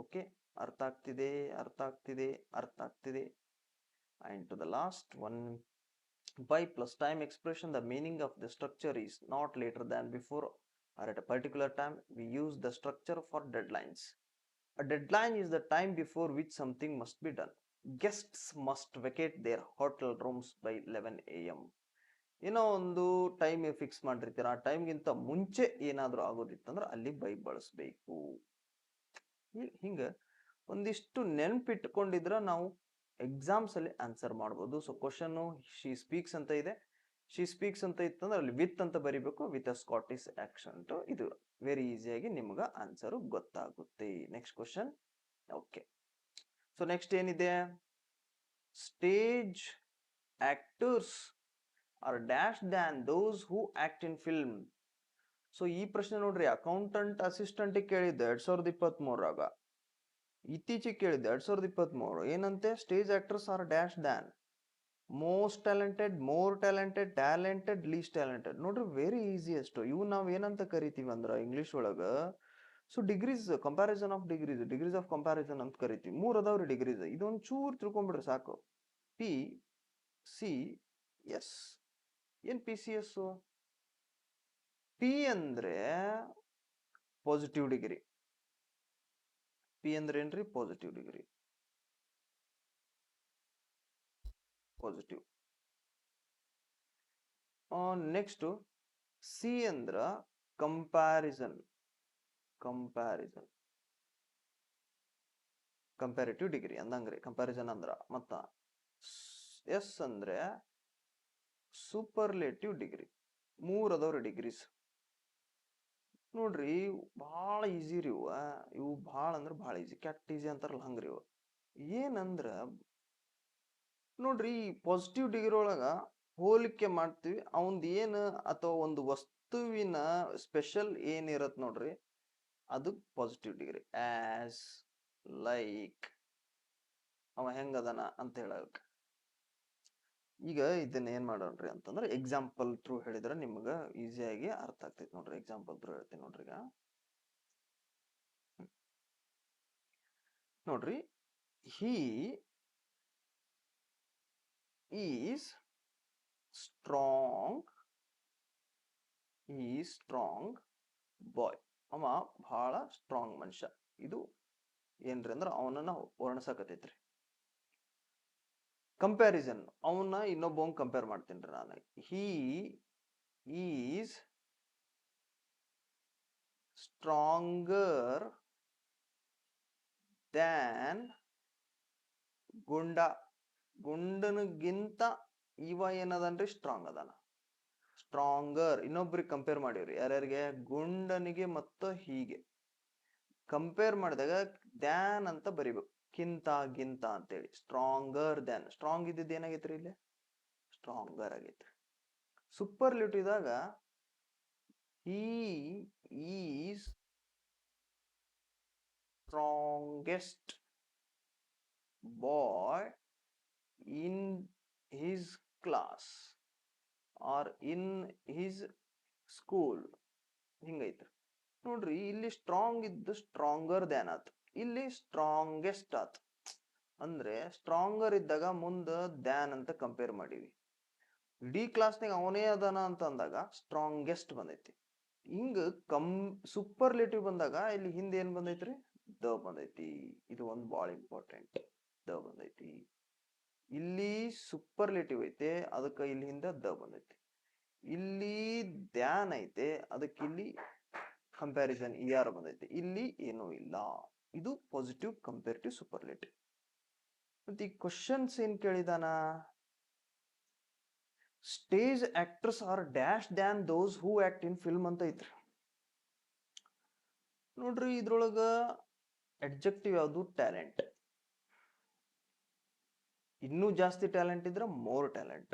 ಓಕೆ, ಅರ್ಥ ಆಗ್ತಿದೆ, ಅರ್ಥ ಆಗ್ತಿದೆ, ಅರ್ಥ ಆಗ್ತಿದೆ. And to the last one, by plus time expression, the meaning of the structure is not later than before or at a particular time. We use the structure for deadlines. A deadline is the time before which something must be done. Guests must vacate their hotel rooms by 11 a.m. ಏನೋ ಒಂದು time fix ಮಾಡಿರ್ತೀರ, ಆ ಟೈಮ್ಗಿಂತ ಮುಂಚೆ ಏನಾದರೂ ಆಗೋದಿತ್ತಂದ್ರೆ ಅಲ್ಲಿ by ಬಳಸಬೇಕು. ಹಿಂಗ ಒಂದಿಷ್ಟು ನೆನ್ಪಿಟ್ಕೊಂಡಿದ್ರ ನಾವು ಎಕ್ಸಾಮ್ಸ್ ಅಲ್ಲಿ ಆನ್ಸರ್ ಮಾಡ್ಬೋದು. ಸೊ ಕ್ವಶನ್ ಶಿ ಸ್ಪೀಕ್ಸ್ ಅಂತ ಇದೆ, ಶಿ ಸ್ಪೀಕ್ಸ್ ಅಂತ ಇತ್ತಂದ್ರೆ ಅಲ್ಲಿ ವಿತ್ ಅಂತ ಬರಿಬೇಕು, ವಿತ್ ಅ ಸ್ಕಾಟಿಷ್ ಆಕ್ಸೆಂಟ್. ಇದು ವೆರಿ ಈಸಿಯಾಗಿ ನಿಮ್ಗೆ ಆನ್ಸರ್ ಗೊತ್ತಾಗುತ್ತೆ. Next question. Okay, so next ಏನಿದೆ, stage actors are dash than those who act in film. So ಈ ಪ್ರಶ್ನೆ ನೋಡ್ರಿ, ಅಕೌಂಟೆಂಟ್ ಅಸಿಸ್ಟೆಂಟ್ ಕೇಳಿದ್ದೆ 2023ರಾಗ, ಇತ್ತೀಚೆಗೆ ಕೇಳಿದ್ದೆ 2023. ಏನಂತೆ, stage actors are dash than most talented, more talented, talented, least talented. ನೋಡ್ರಿ, ವೆರಿ ಈಸಿಯೆಸ್ಟ್. ಇವು ನಾವು ಏನಂತ ಕರಿತೀವಿ ಅಂದ್ರ ಇಂಗ್ಲಿಷ್ ಒಳಗ, so degrees, comparison of degrees, degrees of comparison ಅಂತ ಕರಿತೀವಿ. 3 ಅದಾವ್ರಿ ಡಿಗ್ರೀಸ್. ಇದೊಂದು ಚೂರ್ ತಿಳ್ಕೊಂಡ್ಬಿಡ್ರಿ ಸಾಕು. P C S. ಏನ್ ಪಿ ಸಿ ಎಸ್? ಪಿ ಅಂದ್ರೆ ಪಾಸಿಟಿವ್ ಡಿಗ್ರಿ. ಪಿ ಅಂದ್ರೆ ಏನ್ರಿ? Positive degree, positive. Next C ಅಂದ್ರ ಕಂಪ್ಯಾರಿಸನ್, ಕಂಪ್ಯಾರಿಸನ್, ಕಂಪ್ಯಾರಿಟಿವ್ ಡಿಗ್ರಿ ಅಂದಂಗ್ರಿ, ಕಂಪ್ಯಾರಿಸನ್ ಅಂದ್ರ. ಮತ್ತ ಎಸ್ ಅಂದ್ರೆ ಸೂಪರ್ಲೇಟಿವ್ ಡಿಗ್ರಿ. 3 ಅದಾವ್ರಿ ಡಿಗ್ರೀಸ್. ನೋಡ್ರಿ ಭಾಳ ಈಸಿ ರೀ ಇವು ಭಾಳ ಅಂದ್ರೆ ಭಾಳ ಈಸಿ, ಕೆಟ್ಟ ಈಸಿ ಅಂತಾರಲ್ಲ ಹಂಗ್ರಿ ಇವು. ಏನಂದ್ರ ನೋಡ್ರಿ ಪಾಸಿಟಿವ್ ಡಿಗ್ರಿ ಒಳಗ ಹೋಲಿಕೆ ಮಾಡ್ತೀವಿ ಅವಂದ್ ಏನ್ ಅಥವಾ ಒಂದು ವಸ್ತುವಿನ ಸ್ಪೆಷಲ್ ಏನಿರತ್ ನೋಡ್ರಿ ಅದು ಪಾಸಿಟಿವ್ ಡಿಗ್ರಿ. ಆಸ್, ಲೈಕ್, ಅವ ಹೆಂಗದನ ಅಂತ ಹೇಳಕ್. ಈಗ ಇದನ್ನ ಏನ್ ಮಾಡೋಣ್ರಿ ಅಂತಂದ್ರೆ ಎಕ್ಸಾಂಪಲ್ ಥ್ರೂ ಹೇಳಿದ್ರೆ ನಿಮ್ಗ ಈಸಿಯಾಗಿ ಅರ್ಥ ಆಗ್ತೈತಿ ನೋಡ್ರಿ. ಎಕ್ಸಾಂಪಲ್ ಥ್ರೂ ಹೇಳ್ತೀನಿ ನೋಡ್ರಿ. ಈಗ ನೋಡ್ರಿ, ಹಿ ಈಸ್ ಸ್ಟ್ರಾಂಗ್, ಸ್ಟ್ರಾಂಗ್ ಬಾಯ್. ಅವ ಬಹಳ ಸ್ಟ್ರಾಂಗ್ ಮನುಷ್ಯ. ಇದು ಏನ್ರಿ ಅಂದ್ರ ಅವನನ್ನ ವರ್ಣಿಸಕತೈತ್ರಿ. ಕಂಪ್ಯಾರಿಸನ್, ಅವನ್ನ ಇನ್ನೊಬ್ಬ ಕಂಪೇರ್ ಮಾಡ್ತೀನಿ ನಾನು. ಹಿ ಈಸ್ ಸ್ಟ್ರಾಂಗರ್ ದ್ಯಾನ್ ಗುಂಡ. ಗುಂಡನಿಗಿಂತ ಇವ ಏನದನ್ರಿ ಸ್ಟ್ರಾಂಗ್ ಅದಾನ. ಸ್ಟ್ರಾಂಗರ್ ಇನ್ನೊಬ್ರಿಗೆ ಕಂಪೇರ್ ಮಾಡಿವ್ರಿ. ಯಾರ್ಯಾರಿಗೆ? ಗುಂಡನಿಗೆ ಮತ್ತ ಹೀಗೆ ಕಂಪೇರ್ ಮಾಡಿದಾಗ ದ್ಯಾನ್ ಅಂತ ಬರಿಬೇಕು, ಕಿಂತ ಗಿಂತ ಅಂತೇಳಿ. ಸ್ಟ್ರಾಂಗರ್ ದ್ಯಾನ್, ಸ್ಟ್ರಾಂಗ್ ಇದ್ದಿದ್ದು ಏನಾಗೈತ್ರಿ ಇಲ್ಲಿ? ಸ್ಟ್ರಾಂಗರ್ ಆಗೈತ್ರಿ. ಸೂಪರ್ಲೇಟಿವ್ ಇದಾಗ he is strongest boy in his class or in his school. ಹಿಂಗೈತ್ರಿ. ನೋಡ್ರಿ ಇಲ್ಲಿ ಸ್ಟ್ರಾಂಗ್ ಇದ್ದು ಸ್ಟ್ರಾಂಗರ್ ದ್ಯಾನ್ ಆತ್, ಇಲ್ಲಿ ಸ್ಟ್ರಾಂಗೆಸ್ಟ್ ಆತ್. ಅಂದ್ರೆ ಸ್ಟ್ರಾಂಗರ್ ಇದ್ದಾಗ ಮುಂದ ದ್ಯಾನ್ ಅಂತ ಕಂಪೇರ್ ಮಾಡಿವಿ. ಇಡೀ ಕ್ಲಾಸ್ನಾಗ ಅವನೇ ಅದಾನ ಅಂತ ಅಂದಾಗ ಸ್ಟ್ರಾಂಗೆಸ್ಟ್ ಬಂದೈತಿ. ಹಿಂಗ ಸೂಪರ್ಲೇಟಿವ್ ಬಂದಾಗ ಇಲ್ಲಿ ಹಿಂದೆ ಏನ್ ಬಂದೈತ್ರಿ? ದ ಬಂದೈತಿ. ಇದು ಒಂದು ಬಾಳ ಇಂಪಾರ್ಟೆಂಟ್. ದ ಬಂದೈತಿ. ಇಲ್ಲಿ ಸೂಪರ್ಲೇಟಿವ್ ಐತೆ, ಅದಕ್ಕ ಇಲ್ಲಿ ಹಿಂದ ದ ಬಂದೈತಿ. ಇಲ್ಲಿ ದ್ಯಾನ್ ಐತೆ, ಅದಕ್ಕೆ ಇಲ್ಲಿ ಕಂಪ್ಯಾರಿಸನ್ ಇಆರ್ ಬಂದೈತಿ. ಇಲ್ಲಿ ಏನೂ ಇಲ್ಲ. ಇದು ಪಾಸಿಟಿವ್ ಕಂಪೇರಿಟಿವ್ ಸೂಪರ್ಲೇಟಿವ್. ಮತ್ತೆ ಈ ಕ್ವಶನ್ಸ್ ಏನ್ ಕೇಳಿದಾನ? Stage actors are dash than those who act in film ಅಂತ ಐತ್ರಿ. ನೋಡ್ರಿ ಇದ್ರೊಳಗ ಅಡ್ಜೆಕ್ಟಿವ್ ಯಾವುದು? ಟ್ಯಾಲೆಂಟ್. ಇನ್ನೂ ಜಾಸ್ತಿ ಟ್ಯಾಲೆಂಟ್ ಇದ್ರ ಮೋರ್ ಟ್ಯಾಲೆಂಟ್,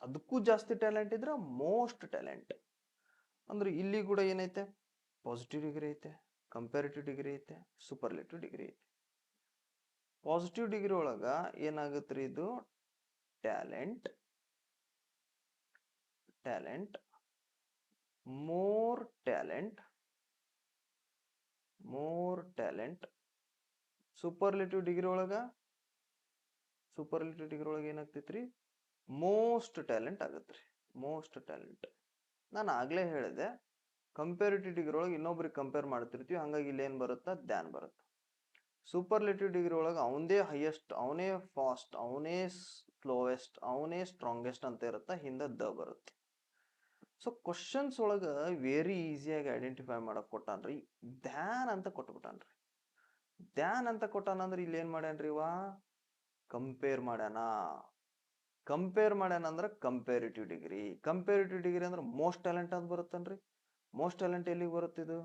ಅದಕ್ಕೂ ಜಾಸ್ತಿ ಟ್ಯಾಲೆಂಟ್ ಇದ್ರ ಮೋಸ್ಟ್ ಟ್ಯಾಲೆಂಟ್. ಅಂದ್ರೆ ಇಲ್ಲಿ ಕೂಡ ಏನೈತೆ? ಪಾಸಿಟಿವ್ ಡಿಗ್ರಿ ಐತೆ, ಕಂಪ್ಯಾರಿಟಿವ್ ಡಿಗ್ರಿ ಐತೆ, ಸೂಪರ್ಲೇಟಿವ್ ಡಿಗ್ರಿ ಐತೆ. ಪಾಸಿಟಿವ್ ಡಿಗ್ರಿ ಒಳಗ ಏನಾಗತ್ರಿ? ಇದು talent, talent, more talent, more talent. Superlative degree ಒಳಗ ಏನಾಗ್ತೈತ್ರಿ? ಮೋಸ್ಟ್ ಟ್ಯಾಲೆಂಟ್ ಆಗತ್ರಿ. Most talent. ನಾನು ಆಗ್ಲೇ ಹೇಳಿದೆ ಕಂಪ್ಯಾರಿಟಿವ್ ಡಿಗ್ರಿ ಒಳಗೆ ಇನ್ನೊಬ್ರಿಗೆ ಕಂಪೇರ್ ಮಾಡ್ತಿರ್ತೀವಿ, ಹಂಗಾಗಿ ಇಲ್ಲಿ ಏನ್ ಬರುತ್ತಾ? ದ್ಯಾನ್ ಬರುತ್ತೆ. ಸೂಪರ್ಲೇಟಿವ್ ಡಿಗ್ರಿ ಒಳಗೆ ಅವನದೇ ಹೈಯೆಸ್ಟ್, ಅವನೇ ಫಾಸ್ಟ್, ಅವನೇ ಸ್ಲೋವೆಸ್ಟ್, ಅವನೇ ಸ್ಟ್ರಾಂಗೆಸ್ಟ್ ಅಂತ ಇರುತ್ತಾ, ಹಿಂದೆ ದ ಬರುತ್ತೆ. ಸೊ ಕ್ವಶನ್ಸ್ ಒಳಗ ವೆರಿ ಈಸಿಯಾಗಿ ಐಡೆಂಟಿಫೈ ಮಾಡಕ್ ಕೊಟ್ಟಾನ್ರಿ. ಧ್ಯಾನ್ ಅಂತ ಕೊಟ್ಬಿಟ್ಟಾನ್ರಿ. ಧ್ಯಾನ್ ಅಂತ ಕೊಟ್ಟಾನಂದ್ರೆ ಇಲ್ಲಿ ಏನ್ ಮಾಡ್ಯಾನ್ರಿ? ಕಂಪೇರ್ ಮಾಡ್ಯಾನ. ಕಂಪೇರ್ ಮಾಡ್ಯಾನ ಅಂದ್ರೆ ಕಂಪೇರಿಟಿವ್ ಡಿಗ್ರಿ. ಕಂಪೇರಿಟಿವ್ ಡಿಗ್ರಿ ಅಂದ್ರೆ ಮೋಸ್ಟ್ ಟ್ಯಾಲೆಂಟ್ ಅಂತ ಬರುತ್ತನ್ರಿ. ಮೋಸ್ಟ್ ಟ್ಯಾಲೆಂಟ್ ಎಲ್ಲಿಗೆ ಬರುತ್ತಿದ್ದು?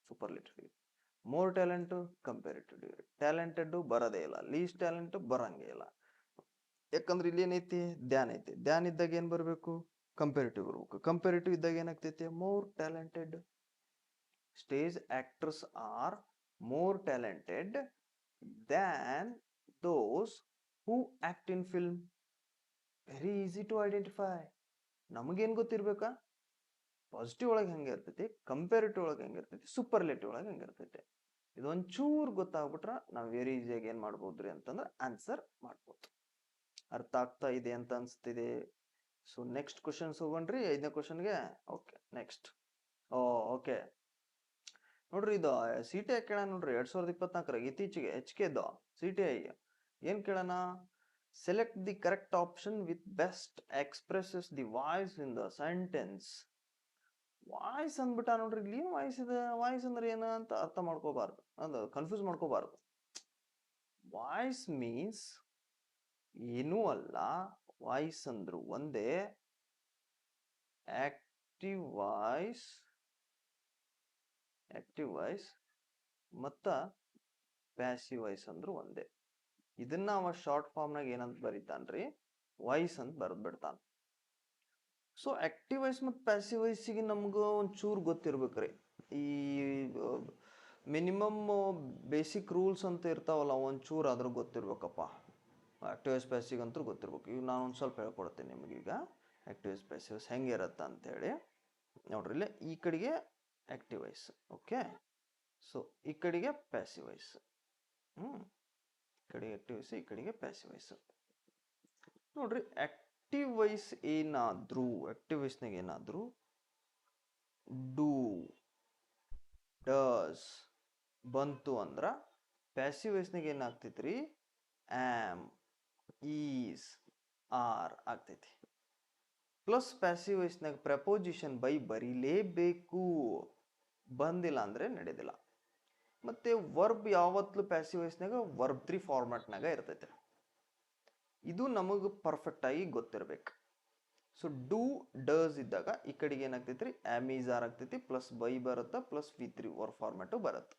Superlative degree. More talent comparative degree. Talented ಬರೋದೇ ಇಲ್ಲ, ಲೀಸ್ಟ್ ಟ್ಯಾಲೆಂಟ್ ಬರಂಗೇ ಇಲ್ಲ. ಯಾಕಂದ್ರೆ ಇಲ್ಲಿ ಏನೈತಿ? ಧ್ಯಾನ್ ಐತಿ. ಧ್ಯಾನ್ ಇದ್ದಾಗ ಏನ್ ಬರ್ಬೇಕು? ಕಂಪೇರಿಟಿವ್ ಬರ್ಬೇಕು. ಕಂಪೇರಿಟಿವ್ ಇದ್ದಾಗ ಏನಾಗ್ತೈತಿ? More talented. Stage actors are more talented than those who act in film. Very easy to identify. ನಮಗೇನ್ ಗೊತ್ತಿರ್ಬೇಕಾ? ಪಾಸಿಟಿವ್ ಒಳಗೆ ಹೆಂಗೆ ಇರ್ತೈತಿ, ಕಂಪೇರಿಟಿವ್ ಒಳಗೆ ಹೆಂಗೆ ಇರ್ತೈತಿ, ಸೂಪರ್ಲೇಟಿವ್ ಒಳಗೆ ಹೆಂಗೆ ಇರ್ತೈತಿ. ಇದೊಂಚೂರು ಗೊತ್ತಾಗ್ಬಿಟ್ರ ನಾವು ವೆರಿ ಈಸಿಯಾಗಿ ಏನ್ ಮಾಡ್ಬೋದ್ರಿ ಅಂತಂದ್ರೆ ಆನ್ಸರ್ ಮಾಡ್ಬೋದು. ಅರ್ಥ ಆಗ್ತಾ ಇದೆ ಅಂತ ಅನ್ಸ್ತಿದೆ. ಸೊ ನೆಕ್ಸ್ಟ್ ಕ್ವಶನ್ಸ್ ಹೋಗೋಣ್ರಿ. 5ನೇ ಕ್ವಶನ್ಗೆ. Okay, next. ಓಕೆ ನೋಡ್ರಿ, ಇದು CTI ಕೇಳ ನೋಡ್ರಿ 2024 ಇತ್ತೀಚೆಗೆ HK CTI ಏನ್ ಕೇಳೋಣ? Select the correct option with best expresses the voice in the sentence. Voice ಅಂದ್ಬಿಟ್ಟ ನೋಡ್ರಿ. ಇಲ್ಲಿ ವಾಯ್ಸ್ ಇದೆ. ವಾಯ್ಸ್ ಅಂದ್ರೆ ಏನ ಅಂತ ಅರ್ಥ ಮಾಡ್ಕೋಬಾರ್ದು, ಅಂದ್ರೆ ಕನ್ಫ್ಯೂಸ್ ಮಾಡ್ಕೋಬಾರ್ದು. ವಾಯ್ಸ್ ಮೀನ್ಸ್ ಏನೂ ಅಲ್ಲ. ವಾಯ್ಸ್ ಅಂದ್ರು ಒಂದೇ, ಆಕ್ಟಿವ್ ವಾಯ್ಸ್ ಮತ್ತ ಪ್ಯಾಸಿವ್ ವಾಯ್ಸ್ ಅಂದ್ರು ಒಂದೇ. ಇದನ್ನ ಅವ ಶಾರ್ಟ್ ಫಾರ್ಮ್ನಾಗ ಏನಂತ ಬರೀತಾನ್ರಿ, ವಾಯ್ಸ್ ಅಂತ ಬರ್ದ್ಬಿಡ್ತಾನ. ಸೊ ಆಕ್ಟಿವ್ ವಾಯ್ಸ್ ಮತ್ತು ಪ್ಯಾಸಿವ್ ವಾಯ್ಸಿಗೆ ನಮ್ಗೆ ಒಂಚೂರು ಗೊತ್ತಿರ್ಬೇಕ್ರಿ. ಈ ಮಿನಿಮಮ್ ಬೇಸಿಕ್ ರೂಲ್ಸ್ ಅಂತ ಇರ್ತಾವಲ್ಲ, ಒಂಚೂರು ಆದ್ರೂ ಗೊತ್ತಿರ್ಬೇಕಪ್ಪ. ಆಕ್ಟಿವ್ ವಾಯ್ಸ್ ಪ್ಯಾಸಿವ್ ಅಂತೂ ಗೊತ್ತಿರ್ಬೇಕು. ಈಗ ನಾನು ಒಂದು ಸ್ವಲ್ಪ ಹೇಳ್ಕೊಡ್ತೀನಿ ನಿಮಗೀಗ ಆಕ್ಟಿವ್ ವಾಯ್ಸ್ ಪ್ಯಾಸಿವ್ ವಾಯ್ಸ್ ಹೆಂಗೆ ಇರತ್ತೆ ಅಂತೇಳಿ. ನೋಡ್ರಿ ಇಲ್ಲೇ ಈ ಕಡೆಗೆ ಆಕ್ಟಿವ್ ವಾಯ್ಸ್, ಓಕೆ. ಸೊ ಈ ಕಡೆಗೆ ಪ್ಯಾಸಿವ್ ವಾಯ್ಸ್, ಈ ಕಡೆಗೆ ಆಕ್ಟಿವ್ ವಾಯ್ಸ್, ಈ ಕಡೆಗೆ ಪ್ಯಾಸಿವ್ ವಾಯ್ಸ್. ನೋಡ್ರಿ ಆಕ್ಟಿವ್ ವಾಯ್ಸ್ ಆಕ್ಟಿವ್ ವಾಯ್ಸ್ನಾಗ ಏನಾದ್ರು ಡೂ, ಡಸ್ ಬಂತು ಅಂದ್ರ ಪ್ಯಾಸಿವ್ ವಾಯ್ಸ್ನಾಗ ಏನಾಗ್ತೈತ್ರಿ, ಆಮ್, ಈಸ್, ಆರ್ ಆಗ್ತೈತಿ. ಪ್ಲಸ್ ಪ್ಯಾಸಿವ್ ವಾಯ್ಸ್ನಾಗ ಪ್ರಪೋಸಿಷನ್ ಬೈ ಬರೀಲೇಬೇಕು, ಬಂದಿಲ್ಲ ಅಂದ್ರೆ ನಡೆದಿಲ್ಲ. ಮತ್ತೆ ವರ್ಬ್ ಯಾವತ್ತೂ ಪ್ಯಾಸಿವ್ ವಾಯ್ಸ್ನಾಗ ವರ್ಬ್ 3 ಫಾರ್ಮ್ಯಾಟ್ನಾಗ ಇರ್ತೈತೆ. ಇದು ನಮಗೆ ಪರ್ಫೆಕ್ಟ್ ಆಗಿ ಗೊತ್ತಿರ್ಬೇಕು. ಸೊ ಡೂ, ಡಸ್ ಇದ್ದಾಗ ಈ ಕಡೆಗೆ ಏನಾಗ್ತೈತ್ರಿ, ಆಮ್, ಈಸ್, ಆರ್ ಆಗ್ತೈತಿ, ಪ್ಲಸ್ ಬೈ ಬರುತ್ತೆ, ಪ್ಲಸ್ V3 ವರ್ಬ್ ಫಾರ್ಮ್ಯಾಟು ಬರುತ್ತೆ.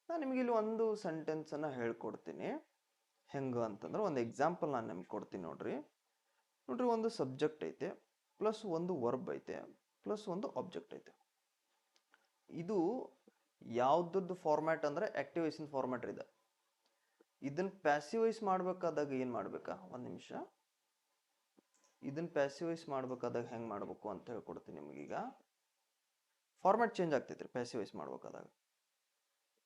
ನಾನು ನಿಮಗೆ ಇಲ್ಲಿ ಒಂದು ಸೆಂಟೆನ್ಸ್ ಅನ್ನ ಹೇಳ್ಕೊಡ್ತೀನಿ. ಹೆಂಗ ಅಂತಂದ್ರೆ ಒಂದು ಎಕ್ಸಾಂಪಲ್ ನಾನು ನಿಮ್ಗೆ ಕೊಡ್ತೀನಿ. ನೋಡ್ರಿ ಒಂದು ಸಬ್ಜೆಕ್ಟ್ ಐತೆ, ಪ್ಲಸ್ ಒಂದು ವರ್ಬ್ ಐತೆ, ಪ್ಲಸ್ ಒಂದು ಆಬ್ಜೆಕ್ಟ್ ಐತೆ. ಇದು ಯಾವ್ದದ್ದು ಫಾರ್ಮ್ಯಾಟ್ ಅಂದ್ರೆ ಆಕ್ಟಿವ್ ವಾಯ್ಸ್ ಫಾರ್ಮ್ಯಾಟ್ ಇದೆ. ಇದನ್ನ ಪ್ಯಾಸಿವ್ ವಾಯ್ಸ್ ಮಾಡ್ಬೇಕಾದಾಗ ಏನ್ ಮಾಡ್ಬೇಕಾ, ಒಂದ್ ನಿಮಿಷ. ಇದನ್ನ ಪ್ಯಾಸಿವ್ ವಾಯ್ಸ್ ಮಾಡ್ಬೇಕಾದಾಗ ಹೆಂಗ್ ಮಾಡ್ಬೇಕು ಅಂತ ಹೇಳ್ಕೊಡ್ತೀನಿ ನಿಮಗೀಗ. ಫಾರ್ಮ್ಯಾಟ್ ಚೇಂಜ್ ಆಗ್ತೈತ್ರಿ ಪ್ಯಾಸಿವ್ ವಾಯ್ಸ್ ಮಾಡ್ಬೇಕಾದಾಗ.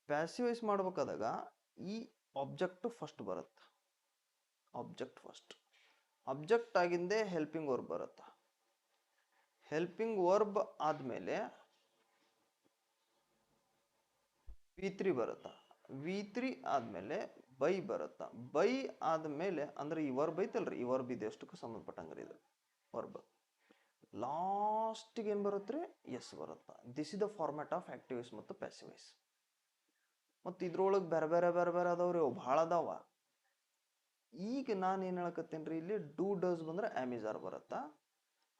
ಪ್ಯಾಸಿವ್ ವಾಯ್ಸ್ ಮಾಡ್ಬೇಕಾದಾಗ ಈ ಆಬ್ಜೆಕ್ಟ್ ಫಸ್ಟ್ ಬರುತ್ತೆ, ಆಬ್ಜೆಕ್ಟ್ ಆಗಿಂದೇ ಹೆಲ್ಪಿಂಗ್ ವರ್ಬ್ ಬರುತ್ತೆ. ಹೆಲ್ಪಿಂಗ್ ವರ್ಬ್ ಆದ್ಮೇಲೆ V3 ಬರುತ್ತಾ, V3 ಆದ್ಮೇಲೆ ಬೈ ಬರುತ್ತಾ, ಬೈ ಆದ್ಮೇಲೆ ಅಂದ್ರೆ ಈ ವರ್ಬ್ ಐತಲ್ರಿ, ಈ ವರ್ಬ್ ಇದೆ ಅಷ್ಟಕ್ಕೂ ಸಂಬಂಧಪಟ್ಟಂಗ್ರಿ ಇದು ವರ್ಬ್. ಲಾಸ್ಟ್ಗೆ ಏನ್ ಬರುತ್ತೆ, ಎಸ್ ಬರುತ್ತಾ. This is the format of active voice ಮತ್ತು ಪ್ಯಾಸಿವ್ ವಾಯ್ಸ್. ಮತ್ತು ಇದ್ರೊಳಗೆ ಬೇರೆ ಬೇರೆ ಬೇರೆ ಬೇರೆ ಅದಾವ್ರಿ, ಅವು ಭಾಳ ಅದಾವ. ಈಗ ನಾನು ಏನು ಹೇಳಕತ್ತೇನ್ರಿ, ಇಲ್ಲಿ ಡೂ, ಡಸ್ ಬಂದ್ರೆ ಆಮ್, ಈಸ್, ಆರ್ ಬರುತ್ತಾ.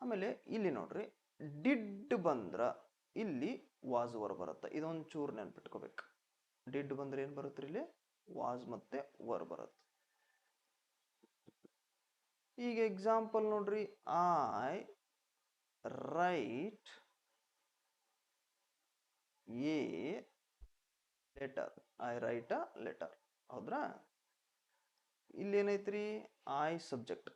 ಆಮೇಲೆ ಇಲ್ಲಿ ನೋಡ್ರಿ ಡಿಡ್ ಬಂದ್ರ ಇಲ್ಲಿ ವಾಸ್ ವರ್ ಬರುತ್ತೆ. ಇದೊಂದು ಚೂರು ನೆನ್ಪಿಟ್ಕೋಬೇಕು. ಡಿಡ್ ಬಂದ್ರೆ ಏನ್ ಬರುತ್ತೆ, ಇಲ್ಲಿ ವಾಸ್ ಮತ್ತೆ ವರ್ ಬರುತ್ತೆ. ಈಗ ಎಕ್ಸಾಂಪಲ್ ನೋಡ್ರಿ, I write a letter, I write a letter. ಹೌದ್ರಾ? ಇಲ್ಲಿ ಏನೈತ್ರಿ, ಐ ಸಬ್ಜೆಕ್ಟ್,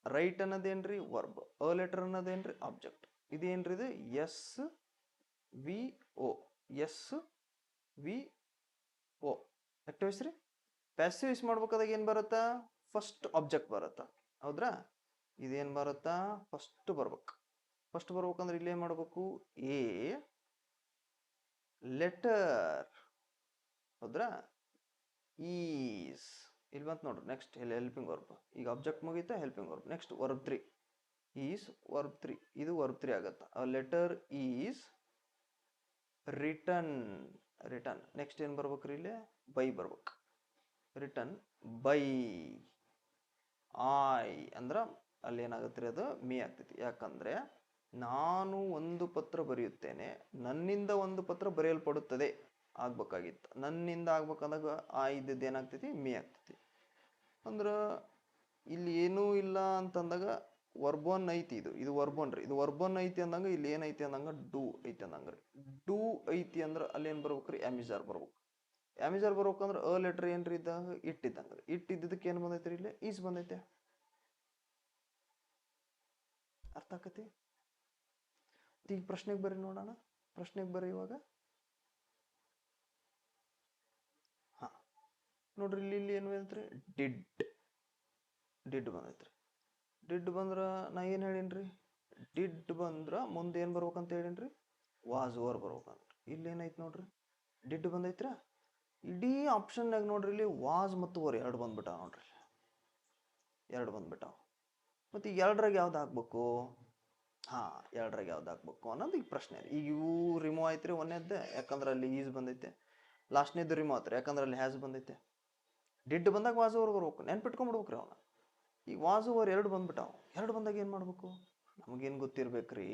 ರೈಟ್ ಅನ್ನೋದೇನ್ರಿ ವರ್ಬ್, ಅ ಲೆಟರ್ ಅನ್ನೋದೇನ್ರಿ ಆಬ್ಜೆಕ್ಟ್. ಇದೇನ್ರಿ ಇದು S V O, S V O active voice ರೀ. ಪ್ಯಾಸಿವ್ ವಾಯ್ಸ್ ಮಾಡ್ಬೇಕಾದಾಗ ಏನ್ ಬರುತ್ತಾ, ಫಸ್ಟ್ ಆಬ್ಜೆಕ್ಟ್ ಬರುತ್ತಾ. ಹೌದ್ರಾ? ಇದೇನ್ ಬರುತ್ತಾ, ಫಸ್ಟ್ ಬರ್ಬೇಕಂದ್ರೆ ಇಲ್ಲಿ ಏನ್ ಮಾಡ್ಬೇಕು, ಎ ಲೆಟರ್. ಹೌದ್ರಾ? ಈಸ್ ಇಲ್ಲಿ ಬಂತ ನೋಡ್ರಿ. ನೆಕ್ಸ್ಟ್ ಇಲ್ಲಿ ಹೆಲ್ಪಿಂಗ್ ವರ್ಬ್. ಈಗ ಆಬ್ಜೆಕ್ಟ್ ಮುಗೀತಾ, helping verb. Next verb 3, is verb 3, ಇದು ವರ್ಬ್ 3 ಆಗತ್ತ. Letter is return. ನೆಕ್ಸ್ಟ್ ಏನ್ ಬರ್ಬೇಕ್ರಿ, ಇಲ್ಲಿ ಬೈ ಬರ್ಬೇಕು. ರಿಟರ್ನ್ ಬೈ ಐ ಅಂದ್ರ ಅಲ್ಲಿ ಏನಾಗತ್ರಿ, ಅದು ಮೀ ಆಗ್ತೈತಿ. ಯಾಕಂದ್ರೆ ನಾನು ಒಂದು ಪತ್ರ ಬರೆಯುತ್ತೇನೆ, ನನ್ನಿಂದ ಒಂದು ಪತ್ರ ಬರೆಯಲ್ಪಡುತ್ತದೆ ಆಗ್ಬೇಕಾಗಿತ್ತು. ನನ್ನಿಂದ ಆಗ್ಬೇಕಂದಾಗ ಆ ಇದ್ದದ್ದು ಏನಾಗ್ತೈತಿ, ಮೀ ಆಗ್ತೈತಿ. ಅಂದ್ರ ಇಲ್ಲಿ ಏನೂ ಇಲ್ಲ ಅಂತಂದಾಗ ವರ್ಬನ್ ಐತಿ, ಇದು ವರ್ಬನ್ ರೀ. ಇದು ವರ್ಬನ್ ಐತಿ ಅಂದಂಗ ಇಲ್ಲಿ ಏನೈತಿ ಅಂದಂಗ ಡೂ ಐತಿ ಅಂದಂಗ್ರಿ. ಡೂ ಐತಿ ಅಂದ್ರ ಅಲ್ಲಿ ಏನ್ ಬರ್ಬೇಕ್ರಿ, ಆಮಿಜಾರ್ ಬರ್ಬೇಕು. ಆಮಿಜಾರ್ ಬರ್ಬೇಕಂದ್ರ ಅ ಲೆಟರ್ ಏನ್ರಿ ಇದ್ದಾಗ ಇಟ್ಟಿದ್ದಂಗ್ರಿ. ಇಟ್ಟಿದ್ದಕ್ಕೆ ಏನ್ ಬಂದೈತ್ರಿ, ಇಲ್ಲಿ ಈಸ್ ಬಂದೈತೆ. ಅರ್ಥ ಆಕತಿ? ಈಗ ಪ್ರಶ್ನೆಗೆ ಬರ್ರಿ ನೋಡೋಣ. ಪ್ರಶ್ನೆಗೆ ಬರ್ರಿ ಇವಾಗ. ಹಾ ನೋಡ್ರಿ, ಇಲ್ಲಿ ಏನು ಐತ್ರಿ, ಡಿಡ್ ಬಂದೈತ್ರಿ. ಡಿಡ್ ಬಂದ್ರ ನಾ ಏನ್ ಹೇಳೀನ್ರಿ, ಡಿಡ್ ಬಂದ್ರ ಮುಂದೆ ಏನ್ ಬರ್ಬೇಕಂತ ಹೇಳೀನ್ರಿ, ವಾಸ್ ಓವರ್ ಬರ್ಬೇಕಂತ. ಇಲ್ಲಿ ಏನೈತಿ ನೋಡ್ರಿ, ಡಿಡ್ ಬಂದೈತ್ರ. ಇಡೀ ಆಪ್ಷನ್ನಾಗ ನೋಡ್ರಿ ಇಲ್ಲಿ ವಾಸ್ ಮತ್ತು ಓವರ್ ಎರಡು ಬಂದ್ಬಿಟ್ಟಾವ ನೋಡ್ರಿ, ಎರಡು ಬಂದ್ಬಿಟ್ಟಾವ. ಮತ್ತೆ ಈಗ ಎರಡರಾಗ ಯಾವ್ದು ಹಾಕ್ಬೇಕು, ಎರಡರಾಗ ಯಾವ್ದು ಹಾಕ್ಬೇಕು ಅನ್ನೋದು ಈಗ ಪ್ರಶ್ನೆ. ಈಗ ಇವು ರಿಮೂವ್ ಆಯ್ತ್ರಿ ಒಂದೇದ್ದೆ, ಯಾಕಂದ್ರೆ ಅಲ್ಲಿ ಈಸ್ ಬಂದೈತೆ. ಲಾಸ್ಟ್ನೇದು ರಿಮೂವ್ ಆತ್ರಿ, ಯಾಕಂದ್ರೆ ಅಲ್ಲಿ ಹ್ಯಾಸ್ ಬಂದೈತೆ. ಡಿಡ್ ಬಂದಾಗ ವಾಸ್ ಓವರ್ ಬರ್ಬೇಕು, ನೆನ್ಪಿಟ್ಕೊಂಡ್ಬಿಡ್ಬೇಕ್ರಿ ಅವನ್ನ. ಈಗ ವಾಸ್ ಓವರ್ ಎರಡು ಬಂದ್ಬಿಟ್ಟಾವ. ಎರಡು ಬಂದಾಗ ಏನ್ ಮಾಡ್ಬೇಕು, ನಮಗೇನು ಗೊತ್ತಿರ್ಬೇಕ್ರಿ,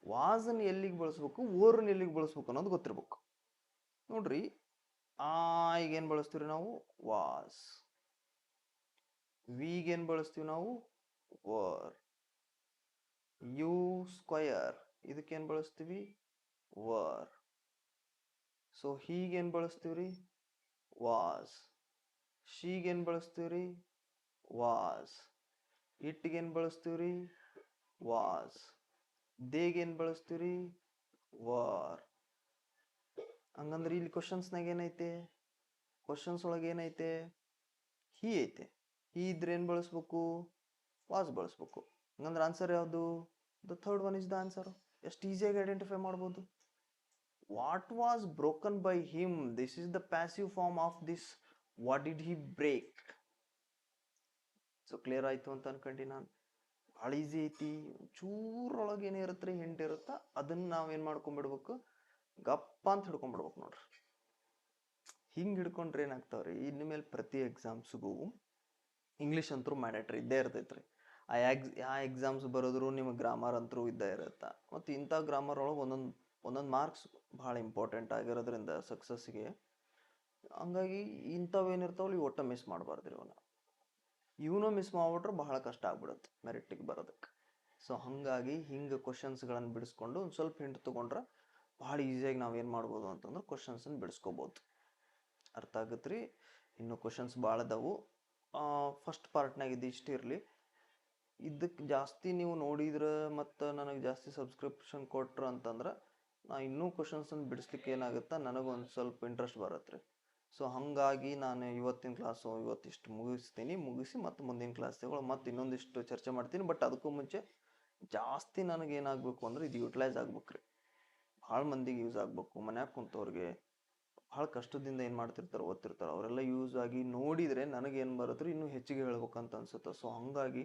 ವಾಸನ್ ಎಲ್ಲಿಗೆ ಬಳಸ್ಬೇಕು, ಓರ್ನ ಎಲ್ಲಿಗೆ ಬಳಸ್ಬೇಕು ಅನ್ನೋದು ಗೊತ್ತಿರ್ಬೇಕು. ನೋಡ್ರಿ, ಈಗ ಏನು ಬಳಸ್ತೀವಿ ನಾವು, ವಾಸ್. ವಿಗೇನು ಬಳಸ್ತೀವಿ ನಾವು, ವರ್. ಯು ಸ್ಕ್ವಯರ್ ಇದಕ್ಕೇನು ಬಳಸ್ತೀವಿ, ವರ್. ಸೊ ಹೀಗೇನು ಬಳಸ್ತೀವ್ರಿ, ವಾಸ್. ಶೀಗೇನು ಬಳಸ್ತೀವ್ರಿ, ವಾಸ್. ಇಟ್ಗೇನು ಬಳಸ್ತೀವ್ರಿ, ವಾಸ್. ದೇಗೇನು ಬಳಸ್ತೀವ್ರಿ, ವರ್. ಹಂಗಂದ್ರೆ ಇಲ್ಲಿ ಕ್ವಶನ್ಸ್ನಾಗ ಏನೈತೆ, ಕ್ವಶನ್ಸ್ ಒಳಗೆ ಏನೈತೆ, ಹೀ ಐತೆ. ಹೀ ಇದ್ರೆ ಏನು ಬಳಸ್ಬೇಕು, ವಾಸ್ ಬಳಸ್ಬೇಕು. ಹಂಗಂದ್ರೆ ಆನ್ಸರ್ ಯಾವುದು, the third one is the answer. ಎಷ್ಟು ಈಸಿಯಾಗಿ ಐಡೆಂಟಿಫೈ ಮಾಡ್ಬೋದು. What was broken by him, this is the passive form of this what did he break. So clear ಆಯ್ತು ಅಂತ ಅನ್ಕೊಂಡಿ ನಾನು. ಭಾಳ ಈಸಿ ಐತಿ. ಚೂರೊಳಗೆ ಏನಿರುತ್ತೆ ಹಿಂಟ್ ಇರುತ್ತಾ, ಅದನ್ನ ನಾವೇನ್ ಮಾಡ್ಕೊಂಡ್ಬಿಡ್ಬೇಕು, ಗಪ್ಪ ಅಂತ ಹಿಡ್ಕೊಂಡ್ಬಿಡ್ಬೇಕು ನೋಡ್ರಿ. ಹಿಂಗೆ ಹಿಡ್ಕೊಂಡ್ರೆ ಏನಾಗ್ತಾವ್ರಿ, ಇನ್ನು ಮೇಲೆ ಪ್ರತಿ ಎಕ್ಸಾಮ್ಸ್ಗೂ ಇಂಗ್ಲೀಷ್ ಅಂತೂ ಮ್ಯಾಂಡೇಟ್ರಿ ಇದ್ದೇ ಇರ್ತೈತ್ರಿ. ಆ ಎಕ್ಸಾಮ್ಸ್ ಬರೋದ್ರು ನಿಮಗೆ ಗ್ರಾಮರ್ ಅಂತೂ ಇದ್ದೇ ಇರುತ್ತೆ. ಮತ್ತು ಇಂಥ ಗ್ರಾಮರ್ ಒಳಗೆ ಒಂದೊಂದು ಮಾರ್ಕ್ಸ್ ಭಾಳ ಇಂಪಾರ್ಟೆಂಟ್ ಆಗಿರೋದ್ರಿಂದ ಸಕ್ಸಸ್ಗೆ. ಹಂಗಾಗಿ ಇಂಥವೇನಿರ್ತಾವಲ್ಲ ಇವು ಒಟ್ಟು ಮಿಸ್ ಮಾಡಬಾರ್ದ್ರಿ. ಇವನು ಮಿಸ್ ಮಾಡ್ಬಿಟ್ರೆ ಬಹಳ ಕಷ್ಟ ಆಗ್ಬಿಡುತ್ತೆ ಮೆರಿಟಿಗೆ ಬರೋದಕ್ಕೆ. ಸೊ ಹಾಗಾಗಿ ಹಿಂಗೆ ಕ್ವಶನ್ಸ್ಗಳನ್ನು ಬಿಡಿಸ್ಕೊಂಡು ಒಂದು ಸ್ವಲ್ಪ ಹಿಂಟ್ ತೊಗೊಂಡ್ರೆ ಭಾಳ ಈಸಿಯಾಗಿ ನಾವೇನು ಮಾಡ್ಬೋದು ಅಂತಂದ್ರೆ ಕ್ವಶನ್ಸನ್ನು ಬಿಡಿಸ್ಕೋಬೋದು. ಅರ್ಥ ಆಗತ್ತೆ ರೀ. ಇನ್ನು ಕ್ವಶನ್ಸ್ ಭಾಳ ಅದಾವು. ಫಸ್ಟ್ ಪಾರ್ಟ್ನಾಗ ಇದು ಇಷ್ಟ ಇರಲಿ. ಇದಕ್ಕೆ ಜಾಸ್ತಿ ನೀವು ನೋಡಿದ್ರೆ ಮತ್ತು ನನಗೆ ಜಾಸ್ತಿ ಸಬ್ಸ್ಕ್ರಿಪ್ಷನ್ ಕೊಟ್ರು ಅಂತಂದ್ರೆ ನಾ ಇನ್ನೂ ಕ್ವಶನ್ಸನ್ನು ಬಿಡಿಸ್ಲಿಕ್ಕೆ ಏನಾಗುತ್ತೆ, ನನಗೊಂದು ಸ್ವಲ್ಪ ಇಂಟ್ರೆಸ್ಟ್ ಬರುತ್ತೆ ರೀ. ಸೊ ಹಾಗಾಗಿ ನಾನು ಇವತ್ತಿನ ಕ್ಲಾಸು ಇವತ್ತಿಷ್ಟು ಮುಗಿಸಿ ಮತ್ತು ಮುಂದಿನ ಕ್ಲಾಸ್ಗಳು ಮತ್ತು ಇನ್ನೊಂದಿಷ್ಟು ಚರ್ಚೆ ಮಾಡ್ತೀನಿ. ಬಟ್ ಅದಕ್ಕೂ ಮುಂಚೆ ಜಾಸ್ತಿ ನನಗೇನಾಗಬೇಕು ಅಂದ್ರೆ ಇದು ಯುಟಿಲೈಸ್ ಆಗ್ಬೇಕು ರೀ. ಭಾಳ ಮಂದಿಗೆ ಯೂಸ್ ಆಗಬೇಕು. ಮನ್ಯಾಗ ಕುಂತವ್ರಿಗೆ ಭಾಳ ಕಷ್ಟದಿಂದ ಏನು ಮಾಡ್ತಿರ್ತಾರೆ, ಓದ್ತಿರ್ತಾರೆ, ಅವರೆಲ್ಲ ಯೂಸ್ ಆಗಿ ನೋಡಿದರೆ ನನಗೇನು ಬರುತ್ತೆ ಇನ್ನೂ ಹೆಚ್ಚಿಗೆ ಹೇಳ್ಬೇಕಂತ ಅನ್ಸುತ್ತೆ. ಸೊ ಹಾಗಾಗಿ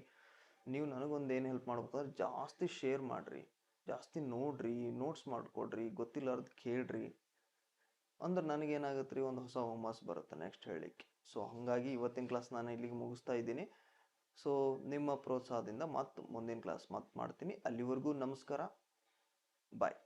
ನೀವು ನನಗೊಂದು ಏನು ಹೆಲ್ಪ್ ಮಾಡ್ಬೇಕಂದ್ರೆ ಜಾಸ್ತಿ ಶೇರ್ ಮಾಡಿರಿ, ಜಾಸ್ತಿ ನೋಡ್ರಿ, ನೋಟ್ಸ್ ಮಾಡಿಕೊಡ್ರಿ, ಗೊತ್ತಿಲ್ಲಾರ್ದು ಕೇಳ್ರಿ. ಅಂದ್ರೆ ನನಗೇನಾಗುತ್ತೆ ರೀ, ಒಂದು ಹೊಸ ಹುಮ್ಮಸ್ ಬರುತ್ತೆ ನೆಕ್ಸ್ಟ್ ಹೇಳಲಿಕ್ಕೆ. ಸೊ ಹಾಗಾಗಿ ಇವತ್ತಿನ ಕ್ಲಾಸ್ ನಾನು ಇಲ್ಲಿಗೆ ಮುಗಿಸ್ತಾ ಇದ್ದೀನಿ. ಸೊ ನಿಮ್ಮ ಪ್ರೋತ್ಸಾಹದಿಂದ ಮತ್ತೆ ಮುಂದಿನ ಕ್ಲಾಸ್ ಮತ್ತೆ ಮಾಡ್ತೀನಿ. ಅಲ್ಲಿವರೆಗೂ ನಮಸ್ಕಾರ, ಬಾಯ್.